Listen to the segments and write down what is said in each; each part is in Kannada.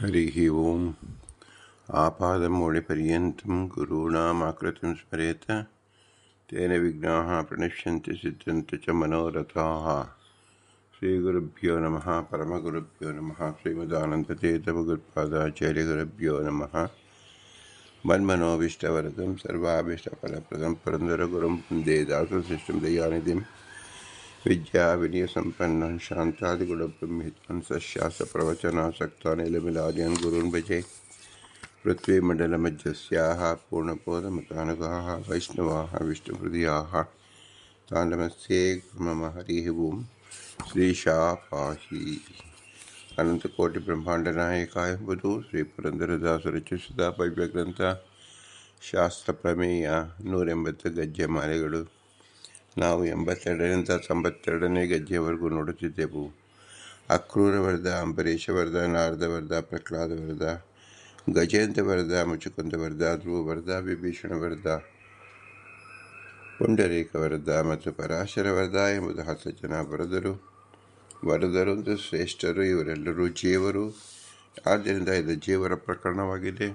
हरिः ओम् आपादमौलिपर्यन्तं गुरूणामाकृतिं स्मरेत तेन विघ्नाः प्रणश्यन्ति सिद्ध्यन्ति च मनोरथाः। श्रीगुरुभ्यो नमः। परमगुरुभ्यो नमः। श्रीमदानन्दतीर्थभगवत्पादाचार्यगुरुभ्यो नमः। मन्मनोभीष्टवरदं सर्वाभीष्टफलप्रदं पुरन्दरगुरुं वन्दे दासशिष्टं दयानिधिं विद्याविनयसम्पन्नं शान्तादिगुणब्रह्मितं सशास्त्रप्रवचनासक्तान् निलमिलार्यन् गुरून् भजे। पृथ्वीमण्डलमध्यस्याः पूर्णबोधमतानुगाः वैष्णवाः विष्णुहृदयाः तान् नमस्ये। मम हरिः ओम्। श्रीशापाहि अनन्तकोटिब्रह्माण्डनायकाय वधू ಶ್ರೀಪುರಂದರದಾಸರಚಿಸಿದ ಭವ್ಯಗ್ರಂಥ ಶಾಸ್ತ್ರಪ್ರಮೇಯ 180 ಗದ್ಯ ಮಾಲೆಗಳು. ನಾವು 82ರಿಂದ 92ನೇ ಗದ್ಯವರೆಗೂ ನೋಡುತ್ತಿದ್ದೆವು. ಅಕ್ರೂರ ವರದ, ಅಂಬರೀಷ ವರದ, ನಾರದ ವರದ, ಪ್ರಹ್ಲಾದ ವರದ, ಗಜೇಂದ್ರ ವರದ, ಮುಚುಕುಂದ ವರದ, ಧ್ರುವ ವರದ, ವಿಭೀಷಣ ವರದ, ಪುಂಡರೀಕ ವರದ ಮತ್ತು ಪರಾಶರ ವರದ ಎಂಬುದು 10 ಜನ ವರದರೊಂದು ಶ್ರೇಷ್ಠರು. ಇವರೆಲ್ಲರೂ ಜೀವರು. ಆದ್ದರಿಂದ ಇದು ಜೀವರ ಪ್ರಕರಣವಾಗಿದೆ.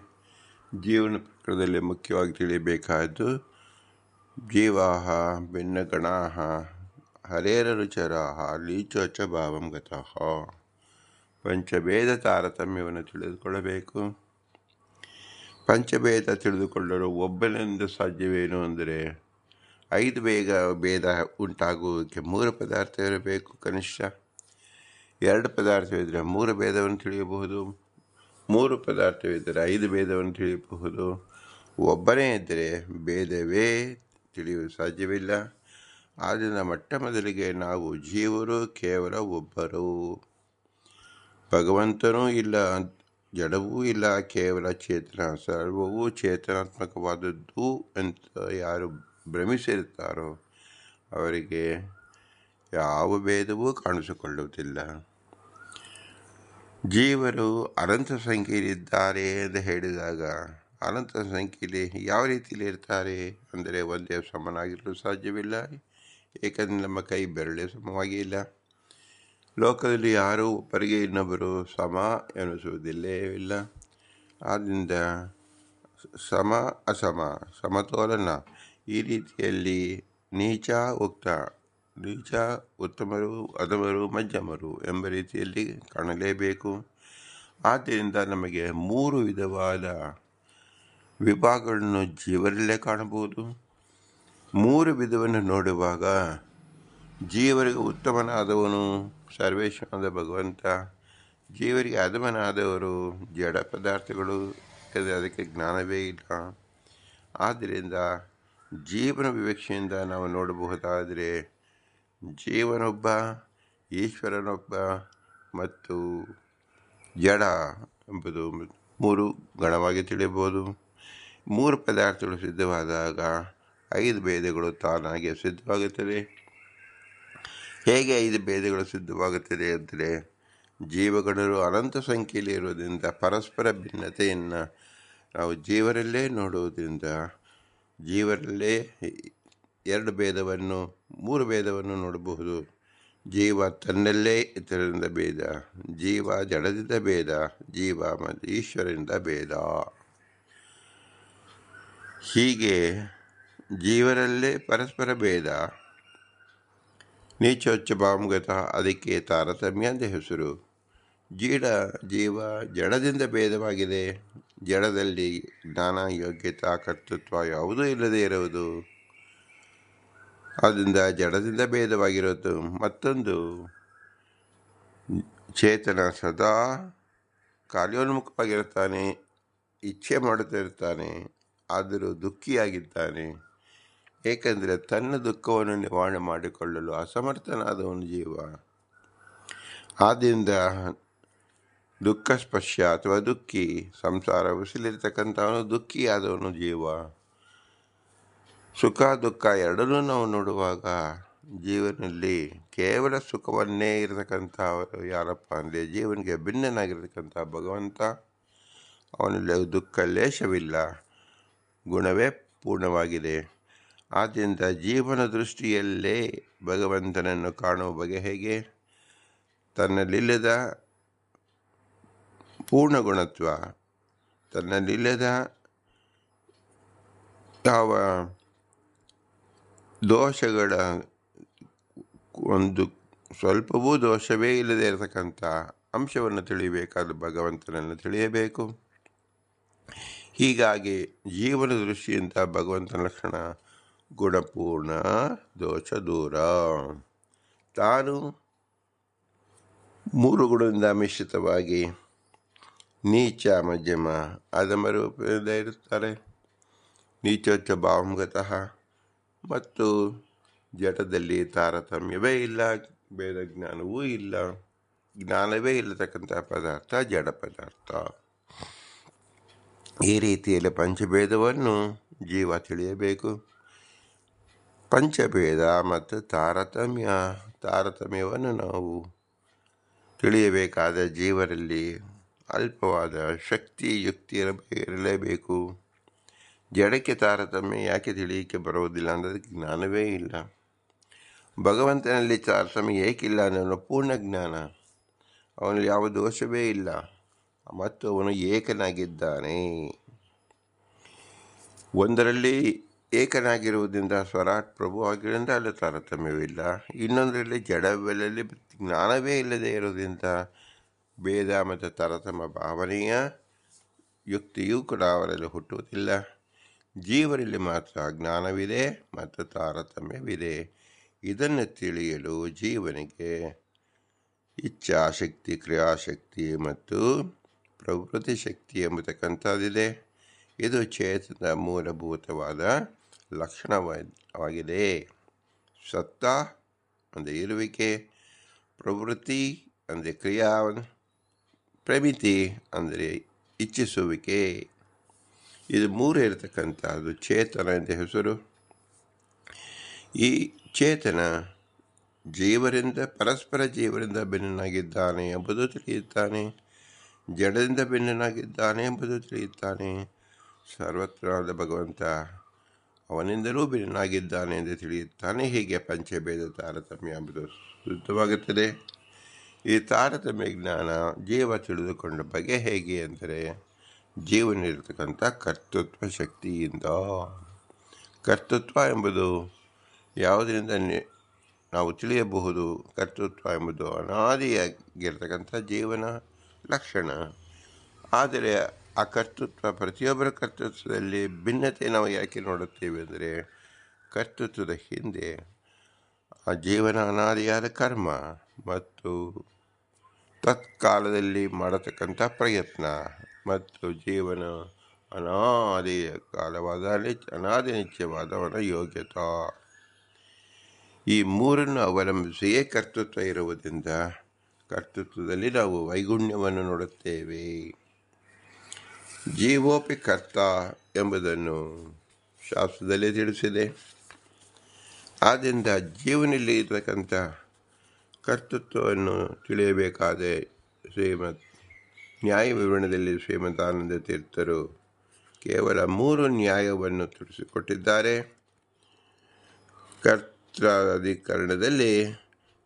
ಜೀವನ ಪ್ರಕರಣದಲ್ಲಿ ಮುಖ್ಯವಾಗಿ ತಿಳಿಯಬೇಕಾದ್ದು ಜೀವಾಹ ಭಿನ್ನಗಣಾಹ ಹರೇರರುಚರಾಹ ಲೀಚೋಚ ಭಾವಂ ಗತಃ. ಪಂಚಭೇದ ತಾರತಮ್ಯವನ್ನು ತಿಳಿದುಕೊಳ್ಳಬೇಕು. ಪಂಚಭೇದ ತಿಳಿದುಕೊಳ್ಳಲು ಒಬ್ಬನೆಂದು ಸಾಧ್ಯವೇನು ಅಂದರೆ 5 ಭೇದ ಉಂಟಾಗುವುದಕ್ಕೆ 3 ಪದಾರ್ಥ ಇರಬೇಕು. ಕನಿಷ್ಠ 2 ಪದಾರ್ಥವಿದ್ದರೆ 3 ಭೇದವನ್ನು ತಿಳಿಯಬಹುದು. 3 ಪದಾರ್ಥವಿದ್ದರೆ 5 ಭೇದವನ್ನು ತಿಳಿಯಬಹುದು. ಒಬ್ಬನೇ ಇದ್ದರೆ ಭೇದವೇ ತಿಳಿಯಲು ಸಾಧ್ಯವಿಲ್ಲ. ಆದ್ದರಿಂದ ಮೊಟ್ಟ ಮೊದಲಿಗೆ ನಾವು ಜೀವರು ಕೇವಲ ಒಬ್ಬರು. ಭಗವಂತನೂ ಇಲ್ಲ, ಜಡವೂ ಇಲ್ಲ, ಕೇವಲ ಚೇತನ. ಸರ್ವವೂ ಚೇತನಾತ್ಮಕವಾದದ್ದು ಅಂತ ಯಾರು ಭ್ರಮಿಸಿರುತ್ತಾರೋ ಅವರಿಗೆ ಯಾವ ಭೇದವೂ ಕಾಣಿಸಿಕೊಳ್ಳುವುದಿಲ್ಲ. ಜೀವರು ಅನಂತ ಸಂಖ್ಯೆಯಲ್ಲಿದ್ದಾರೆ ಎಂದು ಹೇಳಿದಾಗ ಅನಂತ ಸಂಖ್ಯೆಯಲ್ಲಿ ಯಾವ ರೀತಿಯಲ್ಲಿ ಇರ್ತಾರೆ ಅಂದರೆ ಒಂದೇ ಸಮನಾಗಿರಲು ಸಾಧ್ಯವಿಲ್ಲ. ಏಕೆಂದರೆ ನಮ್ಮ ಕೈ ಬೆರಳೇ ಸಮವಾಗಿ ಇಲ್ಲ. ಲೋಕದಲ್ಲಿ ಯಾರೂ ಒಬ್ಬರಿಗೆ ಇನ್ನೊಬ್ಬರು ಸಮ ಎನಿಸುವುದಿಲ್ಲೇ ಇಲ್ಲ. ಆದ್ದರಿಂದ ಸಮ ಅಸಮ, ಸಮತೋಲನ, ಈ ರೀತಿಯಲ್ಲಿ ನೀಚ ಉಕ್ತ, ನೀಚ ಉತ್ತಮರು, ಅಧಮರು, ಮಧ್ಯಮರು ಎಂಬ ರೀತಿಯಲ್ಲಿ ಕಾಣಲೇಬೇಕು. ಆದ್ದರಿಂದ ನಮಗೆ 3 ವಿಧವಾದ ವಿಭಾಗಗಳನ್ನು ಜೀವರಲ್ಲೇ ಕಾಣಬಹುದು. 3 ವಿಧವನ್ನು ನೋಡುವಾಗ ಜೀವರಿಗೆ ಉತ್ತಮನಾದವನು ಸರ್ವೇಶ್ವರನಾದ ಭಗವಂತ, ಜೀವರಿಗೆ ಅಧಮನಾದವರು ಜಡ ಪದಾರ್ಥಗಳು, ಅದಕ್ಕೆ ಜ್ಞಾನವೇ ಇಲ್ಲ. ಆದ್ದರಿಂದ ಜೀವನ ವಿವಕ್ಷೆಯಿಂದ ನಾವು ನೋಡಬಹುದಾದರೆ ಜೀವನೊಬ್ಬ, ಈಶ್ವರನೊಬ್ಬ ಮತ್ತು ಜಡ ಎಂಬುದು 3 ಗಣವಾಗಿ ತಿಳಿಯಬಹುದು. 3 ಪದಾರ್ಥಗಳು ಸಿದ್ಧವಾದಾಗ 5 ಭೇದಗಳು ತಾನಾಗಿ ಸಿದ್ಧವಾಗುತ್ತದೆ. ಹೇಗೆ 5 ಭೇದಗಳು ಸಿದ್ಧವಾಗುತ್ತದೆ ಅಂದರೆ ಜೀವಗಣರು ಅನಂತ ಸಂಖ್ಯೆಯಲ್ಲಿ ಇರುವುದರಿಂದ ಪರಸ್ಪರ ಭಿನ್ನತೆಯನ್ನು ನಾವು ಜೀವರಲ್ಲೇ ನೋಡುವುದರಿಂದ ಜೀವರಲ್ಲೇ 2 ಭೇದವನ್ನು 3 ಭೇದವನ್ನು ನೋಡಬಹುದು. ಜೀವ ತನ್ನಲ್ಲೇ ಇತರರಿಂದ ಭೇದ, ಜೀವ ಜಡದಿಂದ ಭೇದ, ಜೀವ ಮತ್ತು ಈಶ್ವರನಿಂದ ಭೇದ. ಹೀಗೆ ಜೀವರಲ್ಲೇ ಪರಸ್ಪರ ಭೇದ. ನೀಚೋಚ್ಚ ಭಾವಗತ, ಅದಕ್ಕೆ ತಾರತಮ್ಯ ಅಂತ ಹೆಸರು. ಜೀವ ಜಡದಿಂದ ಭೇದವಾಗಿದೆ. ಜಡದಲ್ಲಿ ಜ್ಞಾನ, ಯೋಗ್ಯತಾ, ಕರ್ತೃತ್ವ ಯಾವುದೂ ಇಲ್ಲದೆ ಇರುವುದು. ಆದ್ದರಿಂದ ಜಡದಿಂದ ಭೇದವಾಗಿರೋದು. ಮತ್ತೊಂದು ಚೇತನ ಸದಾ ಕಾರ್ಯೋನ್ಮುಖವಾಗಿರ್ತಾನೆ, ಇಚ್ಛೆ ಮಾಡುತ್ತಾ ಇರ್ತಾನೆ, ಆದರೂ ದುಃಖಿಯಾಗಿದ್ದಾನೆ. ಏಕೆಂದರೆ ತನ್ನ ದುಃಖವನ್ನು ನಿವಾರಣೆ ಮಾಡಿಕೊಳ್ಳಲು ಅಸಮರ್ಥನಾದವನು ಜೀವ. ಆದ್ದರಿಂದ ದುಃಖ ಸ್ಪರ್ಶ ಅಥವಾ ದುಃಖಿ, ಸಂಸಾರ ಉಸಿಲಿರ್ತಕ್ಕಂಥವನು ದುಃಖಿಯಾದವನು ಜೀವ. ಸುಖ ದುಃಖ ಎರಡನ್ನೂ ನಾವು ನೋಡುವಾಗ ಜೀವನಲ್ಲಿ ಕೇವಲ ಸುಖವನ್ನೇ ಇರತಕ್ಕಂಥವರು ಯಾರಪ್ಪ ಅಂದರೆ ಜೀವನಿಗೆ ಭಿನ್ನನಾಗಿರ್ತಕ್ಕಂಥ ಭಗವಂತ. ಅವನಲ್ಲಿ ದುಃಖ ಲೇಷವಿಲ್ಲ, ಗುಣವೇ ಪೂರ್ಣವಾಗಿದೆ. ಆದ್ದರಿಂದ ಜೀವನ ದೃಷ್ಟಿಯಲ್ಲೇ ಭಗವಂತನನ್ನು ಕಾಣುವ ಬಗೆ ಹೇಗೆ? ತನ್ನಲ್ಲಿಲ್ಲದ ಪೂರ್ಣ ಗುಣತ್ವ, ತನ್ನಲ್ಲಿಲ್ಲದ ಯಾವ ದೋಷಗಳ ಒಂದು ಸ್ವಲ್ಪವೂ ದೋಷವೇ ಇಲ್ಲದೆ ಇರತಕ್ಕಂಥ ಅಂಶವನ್ನು ತಿಳಿಯಬೇಕಾದ ಭಗವಂತನನ್ನು ತಿಳಿಯಬೇಕು. ಹೀಗಾಗಿ ಜೀವನ ದೃಷ್ಟಿಯಿಂದ ಭಗವಂತನ ಲಕ್ಷಣ ಗುಣಪೂರ್ಣ, ದೋಷ ದೂರ. ತಾನು 3 ಗುಣದಿಂದ ಮಿಶ್ರಿತವಾಗಿ ನೀಚ, ಮಧ್ಯಮ, ಅಧಮ ರೂಪದಿಂದ ಇರುತ್ತಾರೆ. ನೀಚೋಚ್ಚ ಭಾವಗತಃ ಮತ್ತು ಜಡದಲ್ಲಿ ತಾರತಮ್ಯವೇ ಇಲ್ಲ, ಭೇದ ಜ್ಞಾನವೂ ಇಲ್ಲ, ಜ್ಞಾನವೇ ಇಲ್ಲತಕ್ಕಂಥ ಪದಾರ್ಥ ಜಡ ಪದಾರ್ಥ. ಈ ರೀತಿಯಲ್ಲಿ ಪಂಚಭೇದವನ್ನು ಜೀವ ತಿಳಿಯಬೇಕು. ಪಂಚಭೇದ ಮತ್ತು ತಾರತಮ್ಯವನ್ನು ನಾವು ತಿಳಿಯಬೇಕಾದ ಜೀವರಲ್ಲಿ ಅಲ್ಪವಾದ ಶಕ್ತಿ ಯುಕ್ತಿ ಇರಲೇಬೇಕು. ಜಡಕ್ಕೆ ತಾರತಮ್ಯ ಯಾಕೆ ತಿಳಿಯಕ್ಕೆ ಬರುವುದಿಲ್ಲ ಅಂದರೆ ಜ್ಞಾನವೇ ಇಲ್ಲ. ಭಗವಂತನಲ್ಲಿ ತಾರತಮ್ಯ ಏಕಿಲ್ಲ ಅನ್ನೋ ಪೂರ್ಣ ಜ್ಞಾನ, ಅವನಲ್ಲಿ ಯಾವ ದೋಷವೇ ಇಲ್ಲ ಮತ್ತು ಅವನು ಏಕನಾಗಿದ್ದಾನೆ. ಒಂದರಲ್ಲಿ ಏಕನಾಗಿರುವುದರಿಂದ ಸ್ವರಾಟ್ ಪ್ರಭು ಆಗಿರೋದ್ರಿಂದ ಅಲ್ಲಿ ತಾರತಮ್ಯವಿಲ್ಲ. ಇನ್ನೊಂದರಲ್ಲಿ ಜಡಗಳಲ್ಲಿ ಜ್ಞಾನವೇ ಇಲ್ಲದೆ ಇರೋದ್ರಿಂದ ಭೇದ ಮತ್ತು ತಾರತಮ್ಯ ಭಾವನೆಯ ಯುಕ್ತಿಯೂ ಕೂಡ ಅವರಲ್ಲಿ ಹುಟ್ಟುವುದಿಲ್ಲ. ಜೀವರಲ್ಲಿ ಮಾತ್ರ ಜ್ಞಾನವಿದೆ ಮತ್ತು ತಾರತಮ್ಯವಿದೆ. ಇದನ್ನು ತಿಳಿಯಲು ಜೀವನಿಗೆ ಇಚ್ಛಾಶಕ್ತಿ, ಕ್ರಿಯಾಶಕ್ತಿ ಮತ್ತು ಪ್ರವೃತ್ತಿ ಶಕ್ತಿ ಎಂಬತಕ್ಕಂಥದ್ದಿದೆ. ಇದು ಚೇತನದ ಮೂಲಭೂತವಾದ ಲಕ್ಷಣವಾಗಿದೆ. ಸತ್ತ ಅಂದರೆ ಇರುವಿಕೆ, ಪ್ರವೃತ್ತಿ ಅಂದರೆ ಕ್ರಿಯಾ, ಪ್ರಮಿತಿ ಅಂದರೆ ಇಚ್ಛಿಸುವಿಕೆ. ಇದು 3 ಇರತಕ್ಕಂಥದ್ದು ಚೇತನ ಅಂತ ಹೆಸರು. ಈ ಚೇತನ ಪರಸ್ಪರ ಜೀವರಿಂದ ಭಿನ್ನನಾಗಿದ್ದಾನೆ ಎಂಬುದು ತಿಳಿಯುತ್ತಾನೆ. ಜಡದಿಂದ ಭಿನ್ನನಾಗಿದ್ದಾನೆ ಎಂಬುದು ತಿಳಿಯುತ್ತಾನೆ. ಸರ್ವತ್ರವಾದ ಭಗವಂತ ಅವನಿಂದಲೂ ಭಿನ್ನನಾಗಿದ್ದಾನೆ ಎಂದು ತಿಳಿಯುತ್ತಾನೆ. ಹೀಗೆ ಪಂಚಭೇದ ತಾರತಮ್ಯ ಎಂಬುದು ಶುದ್ಧವಾಗುತ್ತದೆ. ಈ ತಾರತಮ್ಯ ಜ್ಞಾನ ಜೀವ ತಿಳಿದುಕೊಂಡ ಬಗೆ ಹೇಗೆ ಅಂದರೆ ಜೀವನಲ್ಲಿರತಕ್ಕಂಥ ಕರ್ತೃತ್ವ ಶಕ್ತಿಯಿಂದ. ಕರ್ತೃತ್ವ ಎಂಬುದು ಯಾವುದರಿಂದ ನಾವು ತಿಳಿಯಬಹುದು? ಕರ್ತೃತ್ವ ಎಂಬುದು ಅನಾದಿಯಾಗಿರ್ತಕ್ಕಂಥ ಜೀವನ ಲಕ್ಷಣ. ಆದರೆ ಆ ಕರ್ತೃತ್ವ, ಪ್ರತಿಯೊಬ್ಬರ ಕರ್ತೃತ್ವದಲ್ಲಿ ಭಿನ್ನತೆ ನಾವು ಯಾಕೆ ನೋಡುತ್ತೇವೆ ಅಂದರೆ ಕರ್ತೃತ್ವದ ಹಿಂದೆ ಆ ಜೀವನ ಅನಾದಿಯಾದ ಕರ್ಮ ಮತ್ತು ತತ್ಕಾಲದಲ್ಲಿ ಮಾಡತಕ್ಕಂಥ ಪ್ರಯತ್ನ ಮತ್ತು ಜೀವನ ಅನಾದಿ ಕಾಲವಾದ ಅನಾದಿ ನಿತ್ಯವಾದ ಅವನ ಯೋಗ್ಯತಾ, ಈ 3 ಅವಲಂಬಿಸಿಯೇ ಕರ್ತೃತ್ವ ಇರುವುದರಿಂದ ಕರ್ತೃತ್ವದಲ್ಲಿ ನಾವು ವೈಗುಣ್ಯವನ್ನು ನೋಡುತ್ತೇವೆ. ಜೀವೋಪಿ ಕರ್ತ ಎಂಬುದನ್ನು ಶಾಸ್ತ್ರದಲ್ಲಿ ತಿಳಿಸಿದೆ. ಆದ್ದರಿಂದ ಜೀವನದಲ್ಲಿ ಇರತಕ್ಕಂಥ ಕರ್ತೃತ್ವವನ್ನು ತಿಳಿಯಬೇಕಾದ ನ್ಯಾಯ ವಿವರಣೆಯಲ್ಲಿ ಶ್ರೀಮದಾನಂದ ತೀರ್ಥರು ಕೇವಲ 3 ನ್ಯಾಯವನ್ನು ತಿಳಿಸಿಕೊಟ್ಟಿದ್ದಾರೆ. ಕರ್ತಾಧಿಕರಣದಲ್ಲಿ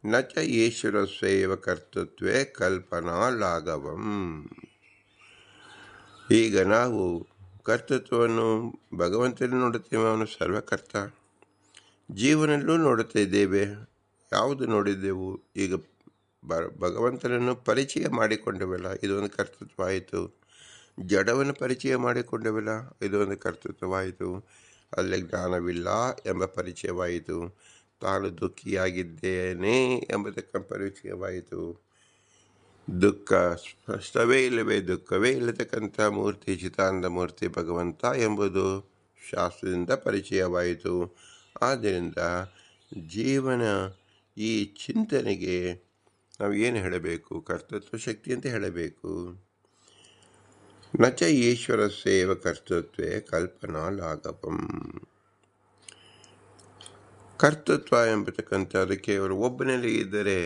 ನಚ ಈಶ್ವರ ಸೇವ ಕರ್ತೃತ್ವೇ ಕಲ್ಪನಾ ಲಾಘವಂ. ಈಗ ನಾವು ಕರ್ತೃತ್ವವನ್ನು ಭಗವಂತನಲ್ಲಿ ನೋಡುತ್ತೇವೆ, ಅವನು ಸರ್ವಕರ್ತ. ಜೀವನಲ್ಲೂ ನೋಡುತ್ತಾ ಇದ್ದೇವೆ. ಯಾವುದು ನೋಡಿದ್ದೆವು? ಈಗ ಭಗವಂತನನ್ನು ಪರಿಚಯ ಮಾಡಿಕೊಂಡವಲ್ಲ, ಇದೊಂದು ಕರ್ತೃತ್ವ ಆಯಿತು. ಜಡವನ್ನು ಪರಿಚಯ ಮಾಡಿಕೊಂಡವಲ್ಲ, ಇದೊಂದು ಕರ್ತೃತ್ವವಾಯಿತು. ಅಲ್ಲಿ ಜ್ಞಾನವಿಲ್ಲ ಎಂಬ ಪರಿಚಯವಾಯಿತು. ತಾನು ದುಃಖಿಯಾಗಿದ್ದೇನೆ ಎಂಬುದಕ್ಕೆ ಪರಿಚಯವಾಯಿತು. ದುಃಖ ಸ್ಪಷ್ಟವೇ ಇಲ್ಲವೇ, ದುಃಖವೇ ಇಲ್ಲತಕ್ಕಂಥ ಮೂರ್ತಿ ಚಿದಾನಂದ ಮೂರ್ತಿ ಭಗವಂತ ಎಂಬುದು ಶಾಸ್ತ್ರದಿಂದ ಪರಿಚಯವಾಯಿತು. ಆದ್ದರಿಂದ ಜೀವನ ಈ ಚಿಂತನೆಗೆ ನಾವು ಏನು ಹೇಳಬೇಕು? ಕರ್ತೃತ್ವ ಶಕ್ತಿ ಅಂತ ಹೇಳಬೇಕು. ನಚ ಈಶ್ವರ ಸೇವ ಕರ್ತೃತ್ವೇ ಕಲ್ಪನಾ ಲಾಘವಂ. ಕರ್ತೃತ್ವ ಎಂಬತಕ್ಕಂಥದ್ದು ಕೇವಲ ಒಬ್ಬನಲ್ಲಿ ಇದ್ದರೆ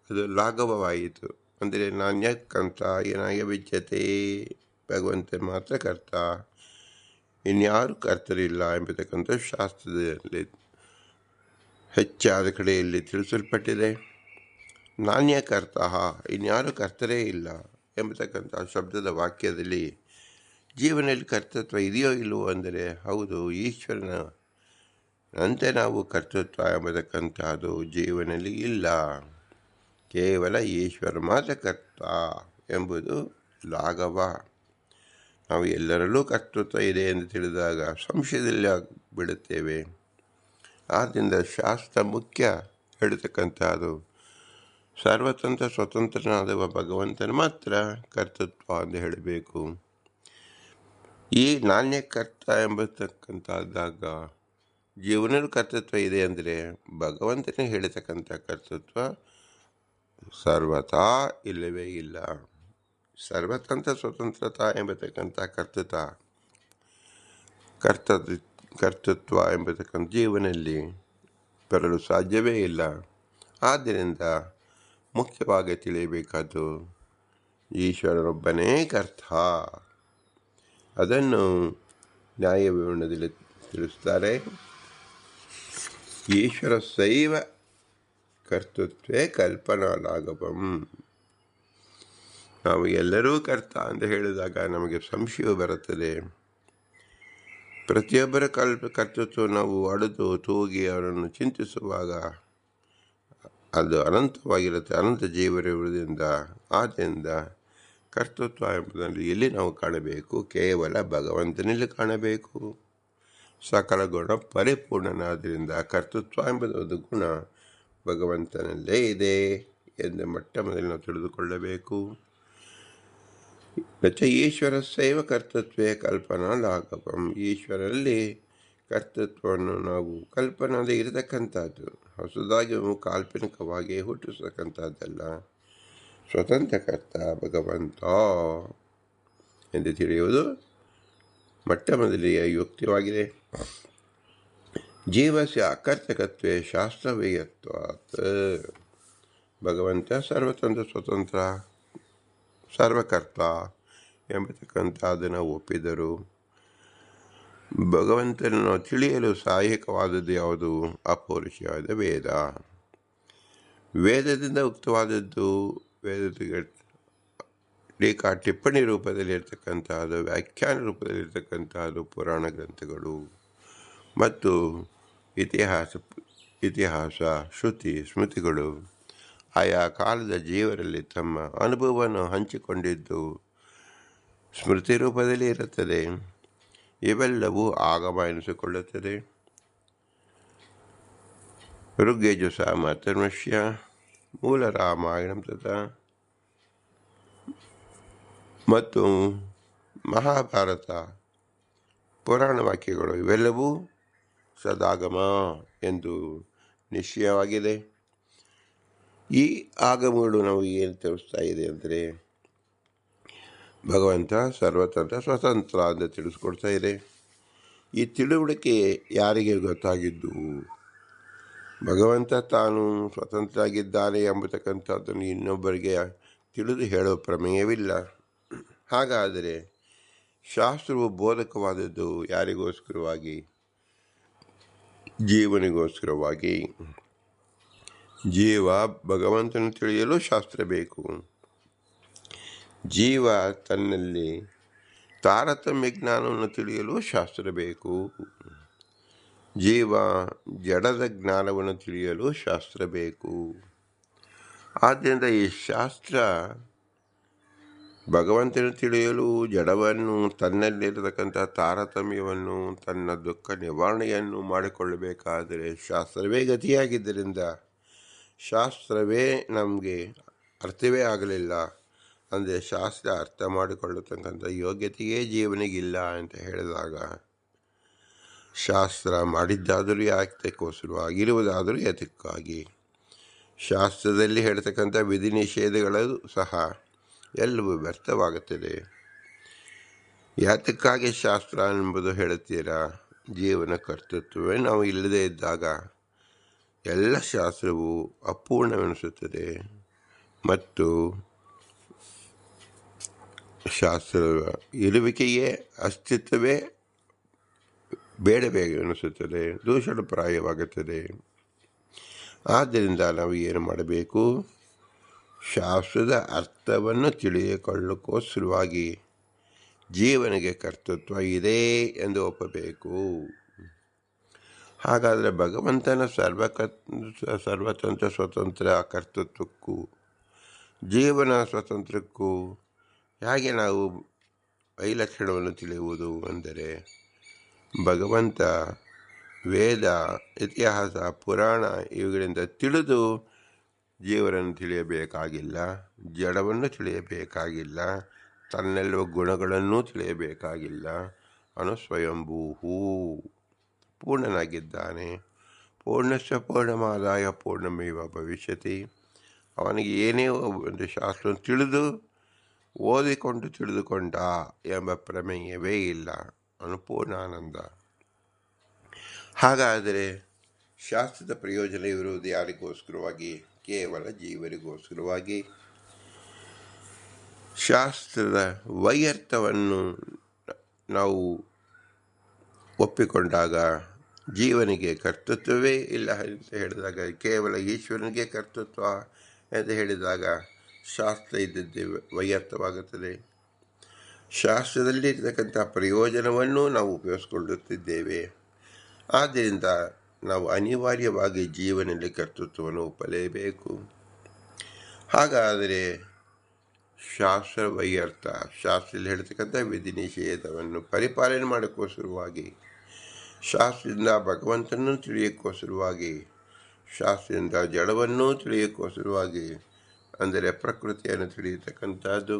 ಅದು ಲಾಘವವಾಯಿತು. ಅಂದರೆ ನಾಣ್ಯಕ್ಕಂತ ಏನಾಗ ವಿಜ್ಯತೆ, ಭಗವಂತ ಮಾತ್ರ ಕರ್ತ, ಇನ್ಯಾರು ಕರ್ತರಿಲ್ಲ ಎಂಬತಕ್ಕಂಥ ಶಾಸ್ತ್ರದಲ್ಲಿ ಹೆಚ್ಚಾದ ಕಡೆಯಲ್ಲಿ ತಿಳಿಸಲ್ಪಟ್ಟಿದೆ. ನಾಣ್ಯಕರ್ತ, ಇನ್ಯಾರು ಕರ್ತರೇ ಇಲ್ಲ ಎಂಬತಕ್ಕಂಥ ಶಬ್ದದ ವಾಕ್ಯದಲ್ಲಿ ಜೀವನದಲ್ಲಿ ಕರ್ತೃತ್ವ ಇದೆಯೋ ಇಲ್ಲವೋ ಅಂದರೆ ಹೌದು, ಈಶ್ವರನಂತೆ ನಾವು ಕರ್ತೃತ್ವ ಎಂಬತಕ್ಕಂಥದ್ದು ಜೀವನದಲ್ಲಿ ಇಲ್ಲ. ಕೇವಲ ಈಶ್ವರ ಮಾತ್ರ ಕರ್ತ ಎಂಬುದು ಲಾಘವ. ನಾವು ಎಲ್ಲರಲ್ಲೂ ಕರ್ತೃತ್ವ ಇದೆ ಎಂದು ತಿಳಿದಾಗ ಸಂಶಯದಲ್ಲಿ ಬಿಡುತ್ತೇವೆ. ಆದ್ದರಿಂದ ಶಾಸ್ತ್ರ ಮುಖ್ಯ ಹೇಳ್ತಕ್ಕಂಥದ್ದು ಸರ್ವತಂತ್ರ ಸ್ವತಂತ್ರನಾದವ ಭಗವಂತನ ಮಾತ್ರ ಕರ್ತೃತ್ವ ಎಂದು ಹೇಳಬೇಕು. ಈ ನಾಣ್ಯ ಕರ್ತ ಎಂಬತಕ್ಕಂಥದ್ದಾಗ ಜೀವನದ ಕರ್ತೃತ್ವ ಇದೆ ಅಂದರೆ ಭಗವಂತನೇ ಹೇಳ್ತಕ್ಕಂಥ ಕರ್ತೃತ್ವ ಸರ್ವತಾ ಇಲ್ಲವೇ ಇಲ್ಲ. ಸರ್ವತಂತ್ರ ಸ್ವತಂತ್ರತಾ ಎಂಬತಕ್ಕಂಥ ಕರ್ತೃತ್ವ ಎಂಬತಕ್ಕಂಥ ಜೀವನದಲ್ಲಿ ಬರಲು ಸಾಧ್ಯವೇ ಇಲ್ಲ. ಆದ್ದರಿಂದ ಮುಖ್ಯವಾಗಿ ತಿಳಿಯಬೇಕಾದ್ದು ಈಶ್ವರನೊಬ್ಬನೇ ಕರ್ತ. ಅದನ್ನು ನ್ಯಾಯ ವಿವರಣದಲ್ಲಿ ತಿಳಿಸ್ತಾರೆ. ಈಶ್ವರ ಸೈವ ಕರ್ತೃತ್ವೇ ಕಲ್ಪನಾ ಲಾಘವಂ. ನಾವು ಎಲ್ಲರೂ ಕರ್ತ ಅಂತ ಹೇಳಿದಾಗ ನಮಗೆ ಸಂಶಯ ಬರುತ್ತದೆ. ಪ್ರತಿಯೊಬ್ಬರ ಕರ್ತೃತ್ವ ನಾವು ಅಳೆದು ತೂಗಿ ಅವರನ್ನು ಚಿಂತಿಸುವಾಗ ಅದು ಅನಂತವಾಗಿರುತ್ತೆ, ಅನಂತ ಜೀವರಿರುವುದರಿಂದ. ಆದ್ದರಿಂದ ಕರ್ತೃತ್ವ ಎಂಬುದನ್ನು ಎಲ್ಲಿ ನಾವು ಕಾಣಬೇಕು? ಕೇವಲ ಭಗವಂತನಲ್ಲಿ ಕಾಣಬೇಕು. ಸಕಲ ಗುಣ ಪರಿಪೂರ್ಣನಾದ್ದರಿಂದ ಕರ್ತೃತ್ವ ಎಂಬುದು ಗುಣ ಭಗವಂತನಲ್ಲೇ ಇದೆ ಎಂದು ಮೊದಲು ನಾವು ತಿಳಿದುಕೊಳ್ಳಬೇಕು. ನಚ ಈಶ್ವರ ಸೈವ ಕರ್ತೃತ್ವೇ ಕಲ್ಪನಾ ಲಾಘವಂ. ಈಶ್ವರಲ್ಲಿ ಕರ್ತೃತ್ವವನ್ನು ನಾವು ಕಲ್ಪನಾದ ಇರತಕ್ಕಂಥದ್ದು, ಹೊಸದಾಗಿ ಕಾಲ್ಪನಿಕವಾಗಿ ಹುಟ್ಟಿಸತಕ್ಕಂಥದ್ದಲ್ಲ. ಸ್ವತಂತ್ರ ಕರ್ತ ಭಗವಂತ ಎಂದು ತಿಳಿಯುವುದು ಮೊದಲಿಗೆ ಯುಕ್ತವಾಗಿದೆ. ಜೀವಸ್ಯ ಅಕರ್ತಕತ್ವೇ ಶಾಸ್ತ್ರವೇಯತ್ವಾತ್. ಭಗವಂತ ಸರ್ವತಂತ್ರ ಸ್ವತಂತ್ರ ಸರ್ವಕರ್ತ ಎಂಬತಕ್ಕಂಥದ್ದನ್ನು ಒಪ್ಪಿದರು. ಭಗವಂತನನ್ನು ತಿಳಿಯಲು ಸಹಾಯಕವಾದದ್ದು ಯಾವುದು? ಅಪೌರುಷವಾದ ವೇದ. ವೇದದಿಂದ ಉಕ್ತವಾದದ್ದು ವೇದದ ಟೀಕಾ ಟಿಪ್ಪಣಿ ರೂಪದಲ್ಲಿ ಇರ್ತಕ್ಕಂಥದ್ದು, ವ್ಯಾಖ್ಯಾನ ರೂಪದಲ್ಲಿ ಇರ್ತಕ್ಕಂಥದ್ದು ಪುರಾಣ ಗ್ರಂಥಗಳು ಮತ್ತು ಇತಿಹಾಸ ಶ್ರುತಿ ಸ್ಮೃತಿಗಳು ಆಯಾ ಕಾಲದ ಜೀವರಲ್ಲಿ ತಮ್ಮ ಅನುಭವವನ್ನು ಹಂಚಿಕೊಂಡಿದ್ದು ಸ್ಮೃತಿ ರೂಪದಲ್ಲಿ ಇರುತ್ತದೆ. ಇವೆಲ್ಲವೂ ಆಗಮ ಎನಿಸಿಕೊಳ್ಳುತ್ತದೆ. ಋಗ್ಯಜುಷ ಅಥರ್ವಶ್ಯ ಮೂಲ ರಾಮಾಯಣಂ ತಥಾ ಮತ್ತು ಮಹಾಭಾರತ ಪುರಾಣ ವಾಕ್ಯಗಳು ಇವೆಲ್ಲವೂ ಸದಾಗಮ ಎಂದು ನಿಶ್ಚಯವಾಗಿದೆ. ಈ ಆಗಮಗಳು ನಾವು ಏನು ತೋರಿಸ್ತಾ ಇದೆ ಅಂದರೆ ಭಗವಂತ ಸರ್ವತಂತ್ರ ಸ್ವತಂತ್ರ ಅಂತ ತಿಳಿಸ್ಕೊಡ್ತಾ ಇದೆ. ಈ ತಿಳುವಳಿಕೆ ಯಾರಿಗೆ ಗೊತ್ತಾಗಿದ್ದು? ಭಗವಂತ ತಾನು ಸ್ವತಂತ್ರ ಆಗಿದ್ದಾನೆ ಎಂಬತಕ್ಕಂಥದ್ದನ್ನು ಇನ್ನೊಬ್ಬರಿಗೆ ತಿಳಿದು ಹೇಳೋ ಪ್ರಮೇಯವಿಲ್ಲ. ಹಾಗಾದರೆ ಶಾಸ್ತ್ರವು ಬೋಧಕವಾದದ್ದು ಯಾರಿಗೋಸ್ಕರವಾಗಿ? ಜೀವನಿಗೋಸ್ಕರವಾಗಿ. ಜೀವ ಭಗವಂತನ ತಿಳಿಯಲು ಶಾಸ್ತ್ರ ಬೇಕು. ಜೀವ ತನ್ನಲ್ಲಿ ತಾರತಮ್ಯ ಜ್ಞಾನವನ್ನು ತಿಳಿಯಲು ಶಾಸ್ತ್ರ ಬೇಕು. ಜೀವ ಜಡದ ಜ್ಞಾನವನ್ನು ತಿಳಿಯಲು ಶಾಸ್ತ್ರ ಬೇಕು. ಆದ್ದರಿಂದ ಈ ಶಾಸ್ತ್ರ ಭಗವಂತನ ತಿಳಿಯಲು ಜಡವನ್ನು, ತನ್ನಲ್ಲಿರತಕ್ಕಂಥ ತಾರತಮ್ಯವನ್ನು, ತನ್ನ ದುಃಖ ನಿವಾರಣೆಯನ್ನು ಮಾಡಿಕೊಳ್ಳಬೇಕಾದರೆ ಶಾಸ್ತ್ರವೇ ಗತಿಯಾಗಿದ್ದರಿಂದ ಶಾಸ್ತ್ರವೇ ನಮಗೆ ಅರ್ಥವೇ ಆಗಲಿಲ್ಲ ಅಂದರೆ ಶಾಸ್ತ್ರ ಅರ್ಥ ಮಾಡಿಕೊಳ್ಳತಕ್ಕಂಥ ಯೋಗ್ಯತೆಯೇ ಜೀವನಿಗಿಲ್ಲ ಅಂತ ಹೇಳಿದಾಗ ಶಾಸ್ತ್ರ ಮಾಡಿದ್ದಾದರೂ ಯಾತಕ್ಕೋಸ್ಕರವಾಗಿರುವುದಾದರೂ ಯಾತಕ್ಕಾಗಿ? ಶಾಸ್ತ್ರದಲ್ಲಿ ಹೇಳ್ತಕ್ಕಂಥ ವಿಧಿ ನಿಷೇಧಗಳು ಸಹ ಎಲ್ಲವೂ ವ್ಯರ್ಥವಾಗುತ್ತದೆ. ಯಾತಕ್ಕಾಗಿ ಶಾಸ್ತ್ರ ಎಂಬುದು ಹೇಳುತ್ತೀರಾ? ಜೀವನ ಕರ್ತೃತ್ವವೇ ನಾವು ಇಲ್ಲದೇ ಇದ್ದಾಗ ಎಲ್ಲ ಶಾಸ್ತ್ರವು ಅಪೂರ್ಣವೆನಿಸುತ್ತದೆ ಮತ್ತು ಶಾಸ್ತ್ರದ ಇರುವಿಕೆಯೇ ಅಸ್ತಿತ್ವವೇ ಬೇಡಬೇಕೆನಿಸುತ್ತದೆ, ದೂಷಣಪ್ರಾಯವಾಗುತ್ತದೆ. ಆದ್ದರಿಂದ ನಾವು ಏನು ಮಾಡಬೇಕು? ಶಾಸ್ತ್ರದ ಅರ್ಥವನ್ನು ತಿಳಿದುಕೊಳ್ಳೋಕ್ಕೋಸ್ಕರವಾಗಿ ಜೀವನಿಗೆ ಕರ್ತೃತ್ವ ಇದೆ ಎಂದು ಒಪ್ಪಬೇಕು. ಹಾಗಾದರೆ ಭಗವಂತನ ಸರ್ವತಂತ್ರ ಸ್ವತಂತ್ರ ಕರ್ತೃತ್ವಕ್ಕೂ ಜೀವನ ಸ್ವತಂತ್ರಕ್ಕೂ ಹೇಗೆ ನಾವು ವೈಲಕ್ಷಣವನ್ನು ತಿಳಿಯುವುದು ಅಂದರೆ, ಭಗವಂತ ವೇದ, ಇತಿಹಾಸ, ಪುರಾಣ ಇವುಗಳಿಂದ ತಿಳಿದು ಜೀವನನ್ನು ತಿಳಿಯಬೇಕಾಗಿಲ್ಲ, ಜಡವನ್ನು ತಿಳಿಯಬೇಕಾಗಿಲ್ಲ, ತನ್ನೆಲ್ಲವ ಗುಣಗಳನ್ನೂ ತಿಳಿಯಬೇಕಾಗಿಲ್ಲ. ಅವನು ಸ್ವಯಂಭೂಹು, ಪೂರ್ಣನಾಗಿದ್ದಾನೆ. ಪೂರ್ಣಸ್ಯ ಪೂರ್ಣಮಾದಾಯ ಪೂರ್ಣಮೇವ ಭವಿಷ್ಯತಿ. ಅವನಿಗೆ ಏನೇ ಒಂದು ಶಾಸ್ತ್ರವನ್ನು ತಿಳಿದು ಓದಿಕೊಂಡು ತಿಳಿದುಕೊಂಡ ಎಂಬ ಪ್ರಮೇಯವೇ ಇಲ್ಲ. ಅವನು ಪೂರ್ಣಾನಂದ. ಹಾಗಾದರೆ ಶಾಸ್ತ್ರದ ಪ್ರಯೋಜನ ಇರುವುದು ಯಾರಿಗೋಸ್ಕರವಾಗಿ? ಕೇವಲ ಜೀವರಿಗೋಸ್ಕರವಾಗಿ. ಶಾಸ್ತ್ರದ ವೈಯರ್ಥವನ್ನು ನಾವು ಒಪ್ಪಿಕೊಂಡಾಗ ಜೀವನಿಗೆ ಕರ್ತೃತ್ವವೇ ಇಲ್ಲ ಅಂತ ಹೇಳಿದಾಗ, ಕೇವಲ ಈಶ್ವರನಿಗೆ ಕರ್ತೃತ್ವ ಎಂದು ಹೇಳಿದಾಗ ಶಾಸ್ತ್ರ ಇದ್ದದ್ದೇ ವೈಯರ್ಥವಾಗುತ್ತದೆ. ಶಾಸ್ತ್ರದಲ್ಲಿ ಇರತಕ್ಕಂಥ ಪ್ರಯೋಜನವನ್ನು ನಾವು ಉಪಯೋಗಿಸಿಕೊಳ್ಳುತ್ತಿದ್ದೇವೆ. ಆದ್ದರಿಂದ ನಾವು ಅನಿವಾರ್ಯವಾಗಿ ಜೀವನದಲ್ಲಿ ಕರ್ತೃತ್ವವನ್ನು ಒಪ್ಪಲೇಬೇಕು. ಹಾಗಾದರೆ ಶಾಸ್ತ್ರ ವೈಯರ್ಥ. ಶಾಸ್ತ್ರದಲ್ಲಿ ಹೇಳ್ತಕ್ಕಂಥ ವಿಧಿ ನಿಷೇಧವನ್ನು ಪರಿಪಾಲನೆ ಮಾಡೋಕ್ಕೋಸ್ಕರವಾಗಿ, ಶಾಸ್ತ್ರದಿಂದ ಭಗವಂತನನ್ನು ತಿಳಿಯೋಕ್ಕೋಸ್ಕರವಾಗಿ, ಶಾಸ್ತ್ರದಿಂದ ಜಡವನ್ನೂ ತಿಳಿಯೋಕ್ಕೋಸ್ಕರವಾಗಿ, ಅಂದರೆ ಪ್ರಕೃತಿಯನ್ನು ತಿಳಿಯತಕ್ಕಂಥದ್ದು,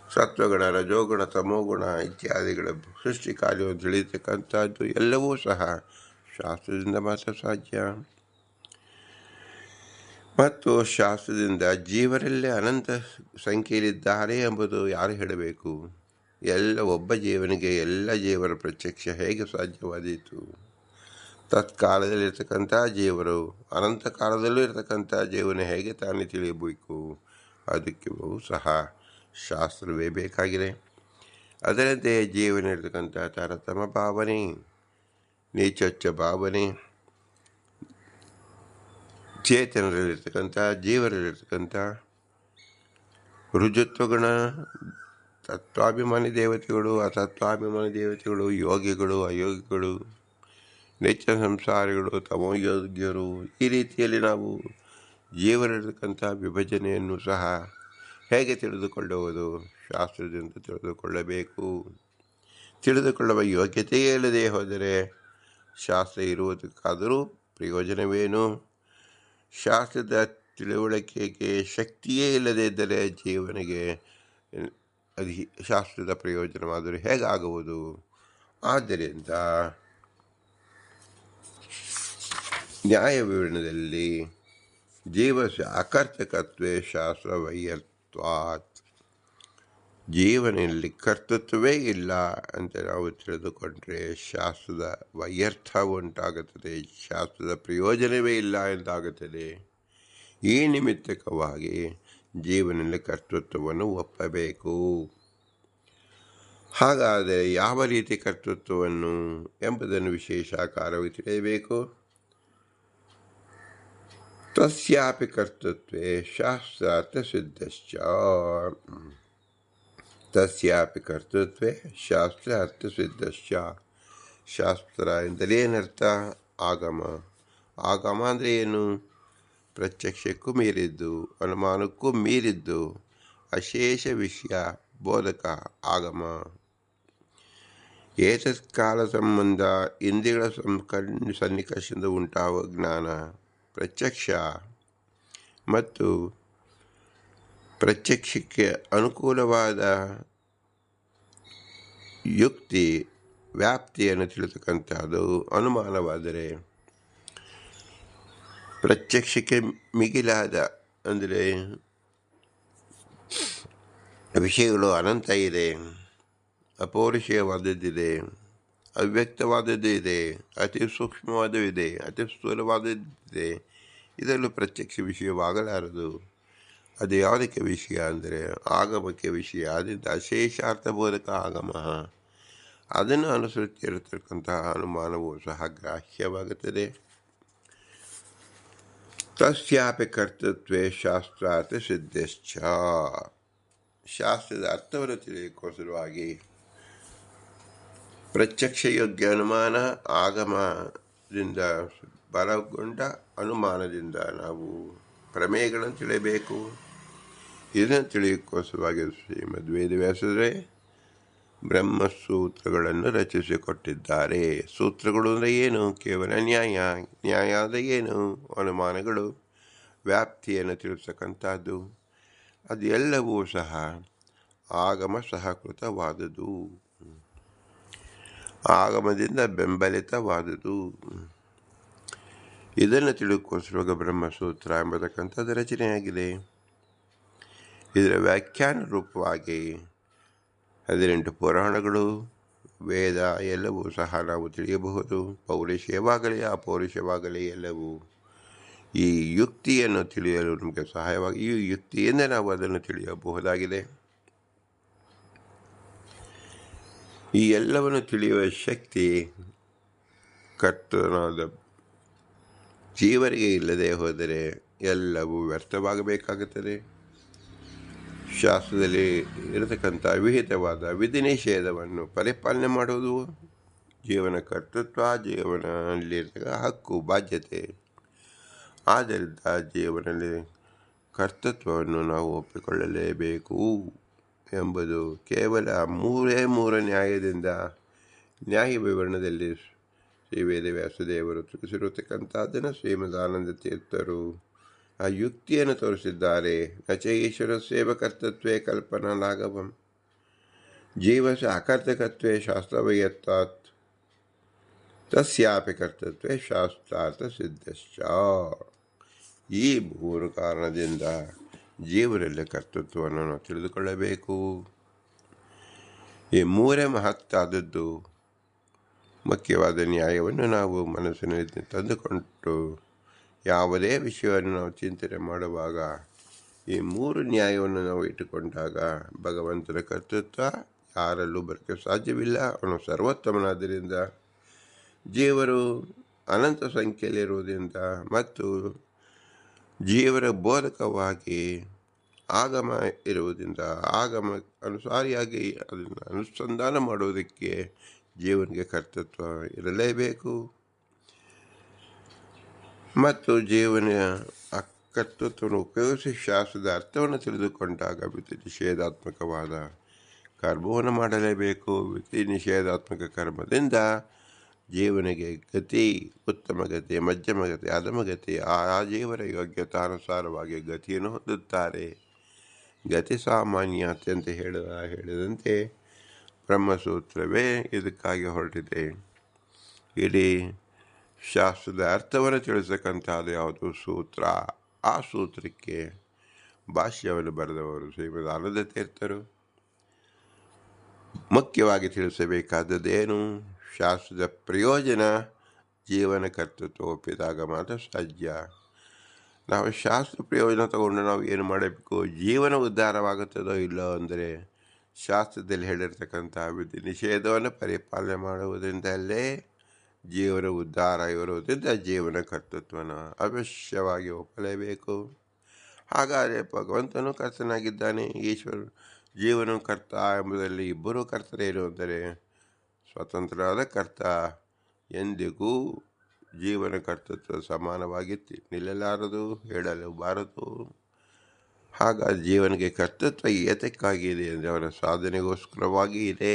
ಸತ್ವಗುಣ, ರಜೋಗುಣ, ತಮೋಗುಣ ಇತ್ಯಾದಿಗಳ ಸೃಷ್ಟಿ ಕಾರ್ಯವನ್ನು ತಿಳಿಯತಕ್ಕಂಥದ್ದು ಎಲ್ಲವೂ ಸಹ ಶಾಸ್ತ್ರದಿಂದ ಮಾತ್ರ ಸಾಧ್ಯ. ಮತ್ತು ಶಾಸ್ತ್ರದಿಂದ ಜೀವರಲ್ಲೇ ಅನಂತ ಸಂಖ್ಯೆಯಲ್ಲಿದ್ದಾರೆ ಎಂಬುದು ಯಾರು ಹೇಳಬೇಕು? ಒಬ್ಬ ಜೀವನಿಗೆ ಎಲ್ಲ ಜೀವರ ಪ್ರತ್ಯಕ್ಷ ಹೇಗೆ ಸಾಧ್ಯವಾದೀತು? ತತ್ಕಾಲದಲ್ಲಿರ್ತಕ್ಕಂಥ ಜೀವರು ಅನಂತ ಕಾಲದಲ್ಲೂ ಇರತಕ್ಕಂಥ ಜೀವನ ಹೇಗೆ ತಾನೇ ತಿಳಿಯಬೇಕು? ಅದಕ್ಕೆ ಸಹ ಶಾಸ್ತ್ರವೇ ಬೇಕಾಗಿದೆ. ಅದರಂತೆ ಜೀವನಲ್ಲಿರ್ತಕ್ಕಂಥ ತಾರತಮ್ಯ ಭಾವನೆ, ನೀಚೋಚ್ಚ ಭಾವನೆ, ಚೇತನರಲ್ಲಿರ್ತಕ್ಕಂಥ ಜೀವರಲ್ಲಿರ್ತಕ್ಕಂಥ ರುಜುತ್ವಗುಣ, ತತ್ವಾಭಿಮಾನಿ ದೇವತೆಗಳು, ಅತತ್ವಾಭಿಮಾನಿ ದೇವತೆಗಳು, ಯೋಗಿಗಳು, ಅಯೋಗಿಗಳು, ನಿತ್ಯ ಸಂಸಾರಿಗಳು, ತಮೋಯೋಗ್ಯರು, ಈ ರೀತಿಯಲ್ಲಿ ನಾವು ಜೀವನಲ್ಲಿರ್ತಕ್ಕಂಥ ವಿಭಜನೆಯನ್ನು ಸಹ ಹೇಗೆ ತಿಳಿದುಕೊಳ್ಳುವುದು? ಶಾಸ್ತ್ರದಿಂದ ತಿಳಿದುಕೊಳ್ಳಬೇಕು. ತಿಳಿದುಕೊಳ್ಳುವ ಯೋಗ್ಯತೆಯೇ ಇಲ್ಲದೆ ಹೋದರೆ ಶಾಸ್ತ್ರ ಇರುವುದಕ್ಕಾದರೂ ಪ್ರಯೋಜನವೇನು? ಶಾಸ್ತ್ರದ ತಿಳುವಳಿಕೆಗೆ ಶಕ್ತಿಯೇ ಇಲ್ಲದೇ ಇದ್ದರೆ ಜೀವನಿಗೆ ಶಾಸ್ತ್ರದ ಪ್ರಯೋಜನವಾದರೂ ಹೇಗಾಗುವುದು? ಆದ್ದರಿಂದ ನ್ಯಾಯ ವಿವರಣೆಯಲ್ಲಿ ಜೀವಸ್ಯ ಅಕರ್ತಕತ್ವೇ ಶಾಸ್ತ್ರ ವೈಯರ್ಥ್ವಾತ್, ಜೀವನದಲ್ಲಿ ಕರ್ತೃತ್ವವೇ ಇಲ್ಲ ಅಂತ ನಾವು ತಿಳಿದುಕೊಂಡ್ರೆ ಶಾಸ್ತ್ರದ ವೈಯರ್ಥ ಉಂಟಾಗುತ್ತದೆ, ಶಾಸ್ತ್ರದ ಪ್ರಯೋಜನವೇ ಇಲ್ಲ ಎಂದಾಗುತ್ತದೆ. ಈ ನಿಮಿತ್ತಕವಾಗಿ ಜೀವನದಲ್ಲಿ ಕರ್ತೃತ್ವವನ್ನು ಒಪ್ಪಬೇಕು. ಹಾಗಾದರೆ ಯಾವ ರೀತಿ ಕರ್ತೃತ್ವವನ್ನು ಎಂಬುದನ್ನು ವಿಶೇಷಾಕಾರವಾಗಿ ತಿಳಿಯಬೇಕು. ತಸ್ಯಾಪಿ ಕರ್ತೃತ್ವೇ ಶಾಸ್ತ್ರಾರ್ಥ ಸಿದ್ಧಶ್ಚ. ತಸ್ಯಾಪಿ ಕರ್ತೃತ್ವೇ ಶಾಸ್ತ್ರ ಅರ್ಥ ಸಿದ್ಧಶ್ಚ. ಶಾಸ್ತ್ರ ಎಂದರೆ ಏನರ್ಥ? ಆಗಮ. ಆಗಮ ಅಂದರೆ ಏನು? ಪ್ರತ್ಯಕ್ಷಕ್ಕೂ ಮೀರಿದ್ದು, ಅನುಮಾನಕ್ಕೂ ಮೀರಿದ್ದು, ಅಶೇಷ ವಿಷಯ ಬೋಧಕ ಆಗಮ. ಏತತ್ಕಾಲ ಸಂಬಂಧ ಇಂದ್ರಿಯಗಳ ಸನ್ನಿಕರ್ಷದಿಂದ ಉಂಟಾಗುವ ಜ್ಞಾನ ಪ್ರತ್ಯಕ್ಷ ಮತ್ತು ಪ್ರತ್ಯಕ್ಷಕ್ಕೆ ಅನುಕೂಲವಾದ ಯುಕ್ತಿ ವ್ಯಾಪ್ತಿಯನ್ನು ತಿಳಿತಕ್ಕಂಥದ್ದು ಅನುಮಾನವಾದರೆ, ಪ್ರತ್ಯಕ್ಷಕ್ಕೆ ಮಿಗಿಲಾದ ಅಂದರೆ ವಿಷಯಗಳು ಅನಂತ ಇದೆ, ಅಪೌರುಷೇಯವಾದದ್ದಿದೆ, ಅವ್ಯಕ್ತವಾದದ್ದು ಇದೆ, ಅತಿ ಸೂಕ್ಷ್ಮವಾದವಿದೆ, ಅತಿ ಸ್ಥೂಲವಾದದ್ದಿದೆ. ಇದರಲ್ಲೂ ಪ್ರತ್ಯಕ್ಷ ವಿಷಯವಾಗಲಾರದು. ಅದು ಯಾವುದಕ್ಕೆ ವಿಷಯ ಅಂದರೆ ಆಗಮಕ್ಕೆ ವಿಷಯ. ಅದರಿಂದ ಅಶೇಷಾರ್ಥಬೋಧಕ ಆಗಮ. ಅದನ್ನು ಅನುಸರಿಸಿರತಕ್ಕಂತಹ ಅನುಮಾನವೂ ಸಹ ಗ್ರಾಹ್ಯವಾಗುತ್ತದೆ. ತಸ್ಯಾಪಿ ಕರ್ತೃತ್ವೇ ಶಾಸ್ತ್ರಾರ್ಥ ಸಿದ್ಧಶ್ಚ. ಶಾಸ್ತ್ರದ ಅರ್ಥವನ್ನು ತಿಳಿಯಕೋಸ್ಕರವಾಗಿ ಪ್ರತ್ಯಕ್ಷ ಯೋಗ್ಯ ಅನುಮಾನ, ಆಗಮದಿಂದ ಬಲಗೊಂಡ ಅನುಮಾನದಿಂದ ನಾವು ಪ್ರಮೇಯಗಳನ್ನು ತಿಳಿಯಬೇಕು. ಇದನ್ನು ತಿಳಿಯಕ್ಕೋಸ್ಕರವಾಗಿ ಶ್ರೀಮದ್ ವೇದವ್ಯಾಸರೇ ಬ್ರಹ್ಮಸೂತ್ರಗಳನ್ನು ರಚಿಸಿಕೊಟ್ಟಿದ್ದಾರೆ. ಸೂತ್ರಗಳು ಅಂದರೆ ಏನು? ಕೇವಲ ನ್ಯಾಯ. ನ್ಯಾಯ ಅಂದರೆ ಏನು? ಅನುಮಾನಗಳು, ವ್ಯಾಪ್ತಿಯನ್ನು ತಿಳಿಸ್ತಕ್ಕಂಥದ್ದು. ಅದು ಎಲ್ಲವೂ ಸಹ ಆಗಮ ಸಹಕೃತವಾದುದು, ಆಗಮದಿಂದ ಬೆಂಬಲಿತವಾದುದು. ಇದನ್ನು ತಿಳಿದುಕೋಸ್ಕರ ಬ್ರಹ್ಮಸೂತ್ರ ಎಂಬತಕ್ಕಂಥದ್ದು ರಚನೆಯಾಗಿದೆ. ಇದರ ವ್ಯಾಖ್ಯಾನ ರೂಪವಾಗಿ 18 ಪುರಾಣಗಳು, ವೇದ ಎಲ್ಲವೂ ಸಹ ನಾವು ತಿಳಿಯಬಹುದು. ಪೌರುಷವಾಗಲಿ ಅಪೌರುಷವಾಗಲಿ ಎಲ್ಲವೂ ಈ ಯುಕ್ತಿಯನ್ನು ತಿಳಿಯಲು ನಮಗೆ ಸಹಾಯವಾಗಿ, ಈ ಯುಕ್ತಿಯಿಂದ ನಾವು ಅದನ್ನು ತಿಳಿಯಬಹುದಾಗಿದೆ. ಈ ಎಲ್ಲವನ್ನು ತಿಳಿಯುವ ಶಕ್ತಿ ಕರ್ತನಾದ ಜೀವರಿಗೆ ಇಲ್ಲದೆ ಹೋದರೆ ಎಲ್ಲವೂ ವ್ಯರ್ಥವಾಗಬೇಕಾಗುತ್ತದೆ. ಶಾಸ್ತ್ರದಲ್ಲಿ ಇರತಕ್ಕಂಥ ವಿಹಿತವಾದ ವಿಧಿ ನಿಷೇಧವನ್ನು ಪರಿಪಾಲನೆ ಮಾಡುವುದು ಜೀವನ ಕರ್ತೃತ್ವ, ಜೀವನದಲ್ಲಿರ್ತಕ್ಕ ಹಕ್ಕು, ಬಾಧ್ಯತೆ. ಆದ್ದರಿಂದ ಜೀವನದಲ್ಲಿ ಕರ್ತೃತ್ವವನ್ನು ನಾವು ಒಪ್ಪಿಕೊಳ್ಳಲೇಬೇಕು ಎಂಬುದು ಕೇವಲ ಮೂರು ನ್ಯಾಯದಿಂದ, ನ್ಯಾಯ ವಿವರಣದಲ್ಲಿ ಶ್ರೀ ವೇದವ್ಯಾಸದೇವರು ತಿಳಿಸಿರತಕ್ಕಂಥದ್ದನ್ನು ಶ್ರೀಮದಾನಂದ ತೀರ್ಥರು ಆ ಯುಕ್ತಿಯನ್ನು ತೋರಿಸಿದ್ದಾರೆ. ನಚ ಈಶ್ವರ ಸೇವಕರ್ತತ್ವೇ ಕಲ್ಪನಾ ಲಾಘವಂ ಜೀವಸ ಅಕರ್ತಕತ್ವೇ ಶಾಸ್ತ್ರವಯತ್ತಾತ್ ತಸ್ಯಾಪಿ ಕರ್ತೃತ್ವೇ ಶಾಸ್ತ್ರಾರ್ಥ ಸಿದ್ಧಶ್ಚ. ಈ 3 ಕಾರಣದಿಂದ ಜೀವನಲ್ಲಿ ಕರ್ತೃತ್ವವನ್ನು ನಾವು ತಿಳಿದುಕೊಳ್ಳಬೇಕು. ಈ 3 ಮಹತ್ತಾದದ್ದು. ಮುಖ್ಯವಾದ ನ್ಯಾಯವನ್ನು ನಾವು ಮನಸ್ಸಿನಲ್ಲಿ ತಂದುಕೊಂಡು ಯಾವುದೇ ವಿಷಯವನ್ನು ನಾವು ಚಿಂತನೆ ಮಾಡುವಾಗ ಈ 3 ನ್ಯಾಯವನ್ನು ನಾವು ಇಟ್ಟುಕೊಂಡಾಗ ಭಗವಂತನ ಕರ್ತೃತ್ವ ಯಾರಲ್ಲೂ ಬರಕ್ಕೆ ಸಾಧ್ಯವಿಲ್ಲ. ಅವನು ಸರ್ವೋತ್ತಮನಾದ್ದರಿಂದ, ಜೀವರು ಅನಂತ ಸಂಖ್ಯೆಯಲ್ಲಿರುವುದರಿಂದ ಮತ್ತು ಜೀವರ ಬೋಧಕವಾಗಿ ಆಗಮ ಇರುವುದರಿಂದ, ಆಗಮ ಅನುಸಾರಿಯಾಗಿ ಅದನ್ನು ಅನುಸಂಧಾನ ಮಾಡುವುದಕ್ಕೆ ಜೀವನಿಗೆ ಕರ್ತೃತ್ವ ಇರಲೇಬೇಕು. ಮತ್ತು ಜೀವನ ಆ ಕರ್ತೃತ್ವವನ್ನು ಉಪಯೋಗಿಸಿ ಶಾಸ್ತ್ರದ ಅರ್ಥವನ್ನು ತಿಳಿದುಕೊಂಡಾಗ ವಿಧಿ ನಿಷೇಧಾತ್ಮಕವಾದ ಕರ್ಮವನ್ನು ಮಾಡಲೇಬೇಕು. ವಿಧಿ ನಿಷೇಧಾತ್ಮಕ ಕರ್ಮದಿಂದ ಜೀವನಿಗೆ ಗತಿ, ಉತ್ತಮ ಗತಿ, ಮಧ್ಯಮ ಗತಿ, ಅಧಮ ಗತಿ, ಆ ಜೀವನ ಯೋಗ್ಯತಾನುಸಾರವಾಗಿ ಗತಿಯನ್ನು ಹೊಂದುತ್ತಾರೆ. ಗತಿ ಸಾಮಾನ್ಯತೆ ಅಂತ ಹೇಳಿದಂತೆ ಬ್ರಹ್ಮಸೂತ್ರವೇ ಇದಕ್ಕಾಗಿ ಹೊರಟಿದೆ. ಇಡೀ ಶಾಸ್ತ್ರದ ಅರ್ಥವನ್ನು ತಿಳಿಸತಕ್ಕಂಥದ್ದು ಯಾವುದು? ಸೂತ್ರ. ಆ ಸೂತ್ರಕ್ಕೆ ಭಾಷ್ಯವನ್ನು ಬರೆದವರು ಶ್ರೀಮದ್ ಆನಂದ ತೀರ್ಥರು. ಮುಖ್ಯವಾಗಿ ತಿಳಿಸಬೇಕಾದದ್ದೇನು? ಶಾಸ್ತ್ರದ ಪ್ರಯೋಜನ ಜೀವನ ಕರ್ತೃತ್ವ ಒಪ್ಪಿದಾಗ ಮಾತ್ರ ಸಾಧ್ಯ. ನಾವು ಶಾಸ್ತ್ರ ಪ್ರಯೋಜನ ತಗೊಂಡು ನಾವು ಏನು ಮಾಡಬೇಕು? ಜೀವನ ಉದ್ಧಾರವಾಗುತ್ತದೋ ಇಲ್ಲೋ ಅಂದರೆ ಶಾಸ್ತ್ರದಲ್ಲಿ ಹೇಳಿರ್ತಕ್ಕಂಥ ವಿಧಿ ನಿಷೇಧವನ್ನು ಪರಿಪಾಲನೆ ಮಾಡುವುದರಿಂದಲೇ ಜೀವನ ಉದ್ಧಾರ ಇರುವುದರಿಂದ ಜೀವನ ಕರ್ತೃತ್ವನ ಅವಶ್ಯವಾಗಿ ಒಪ್ಪಲೇಬೇಕು. ಹಾಗಾದರೆ ಭಗವಂತನೂ ಕರ್ತನಾಗಿದ್ದಾನೆ, ಈಶ್ವರ ಜೀವನ ಕರ್ತ ಎಂಬುದರಲ್ಲಿ ಇಬ್ಬರೂ ಕರ್ತರೇನು ಅಂದರೆ ಸ್ವತಂತ್ರವಾದ ಕರ್ತ ಎಂದಿಗೂ ಜೀವನ ಕರ್ತೃತ್ವ ಸಮಾನವಾಗಿ ನಿಲ್ಲಲಾರದು, ಹೇಳಲೂಬಾರದು. ಹಾಗಾಗಿ ಜೀವನಿಗೆ ಕರ್ತೃತ್ವ ಏತಕ್ಕಾಗಿದೆ ಅಂದರೆ ಅವರ ಸಾಧನೆಗೋಸ್ಕರವಾಗಿ ಇದೆ.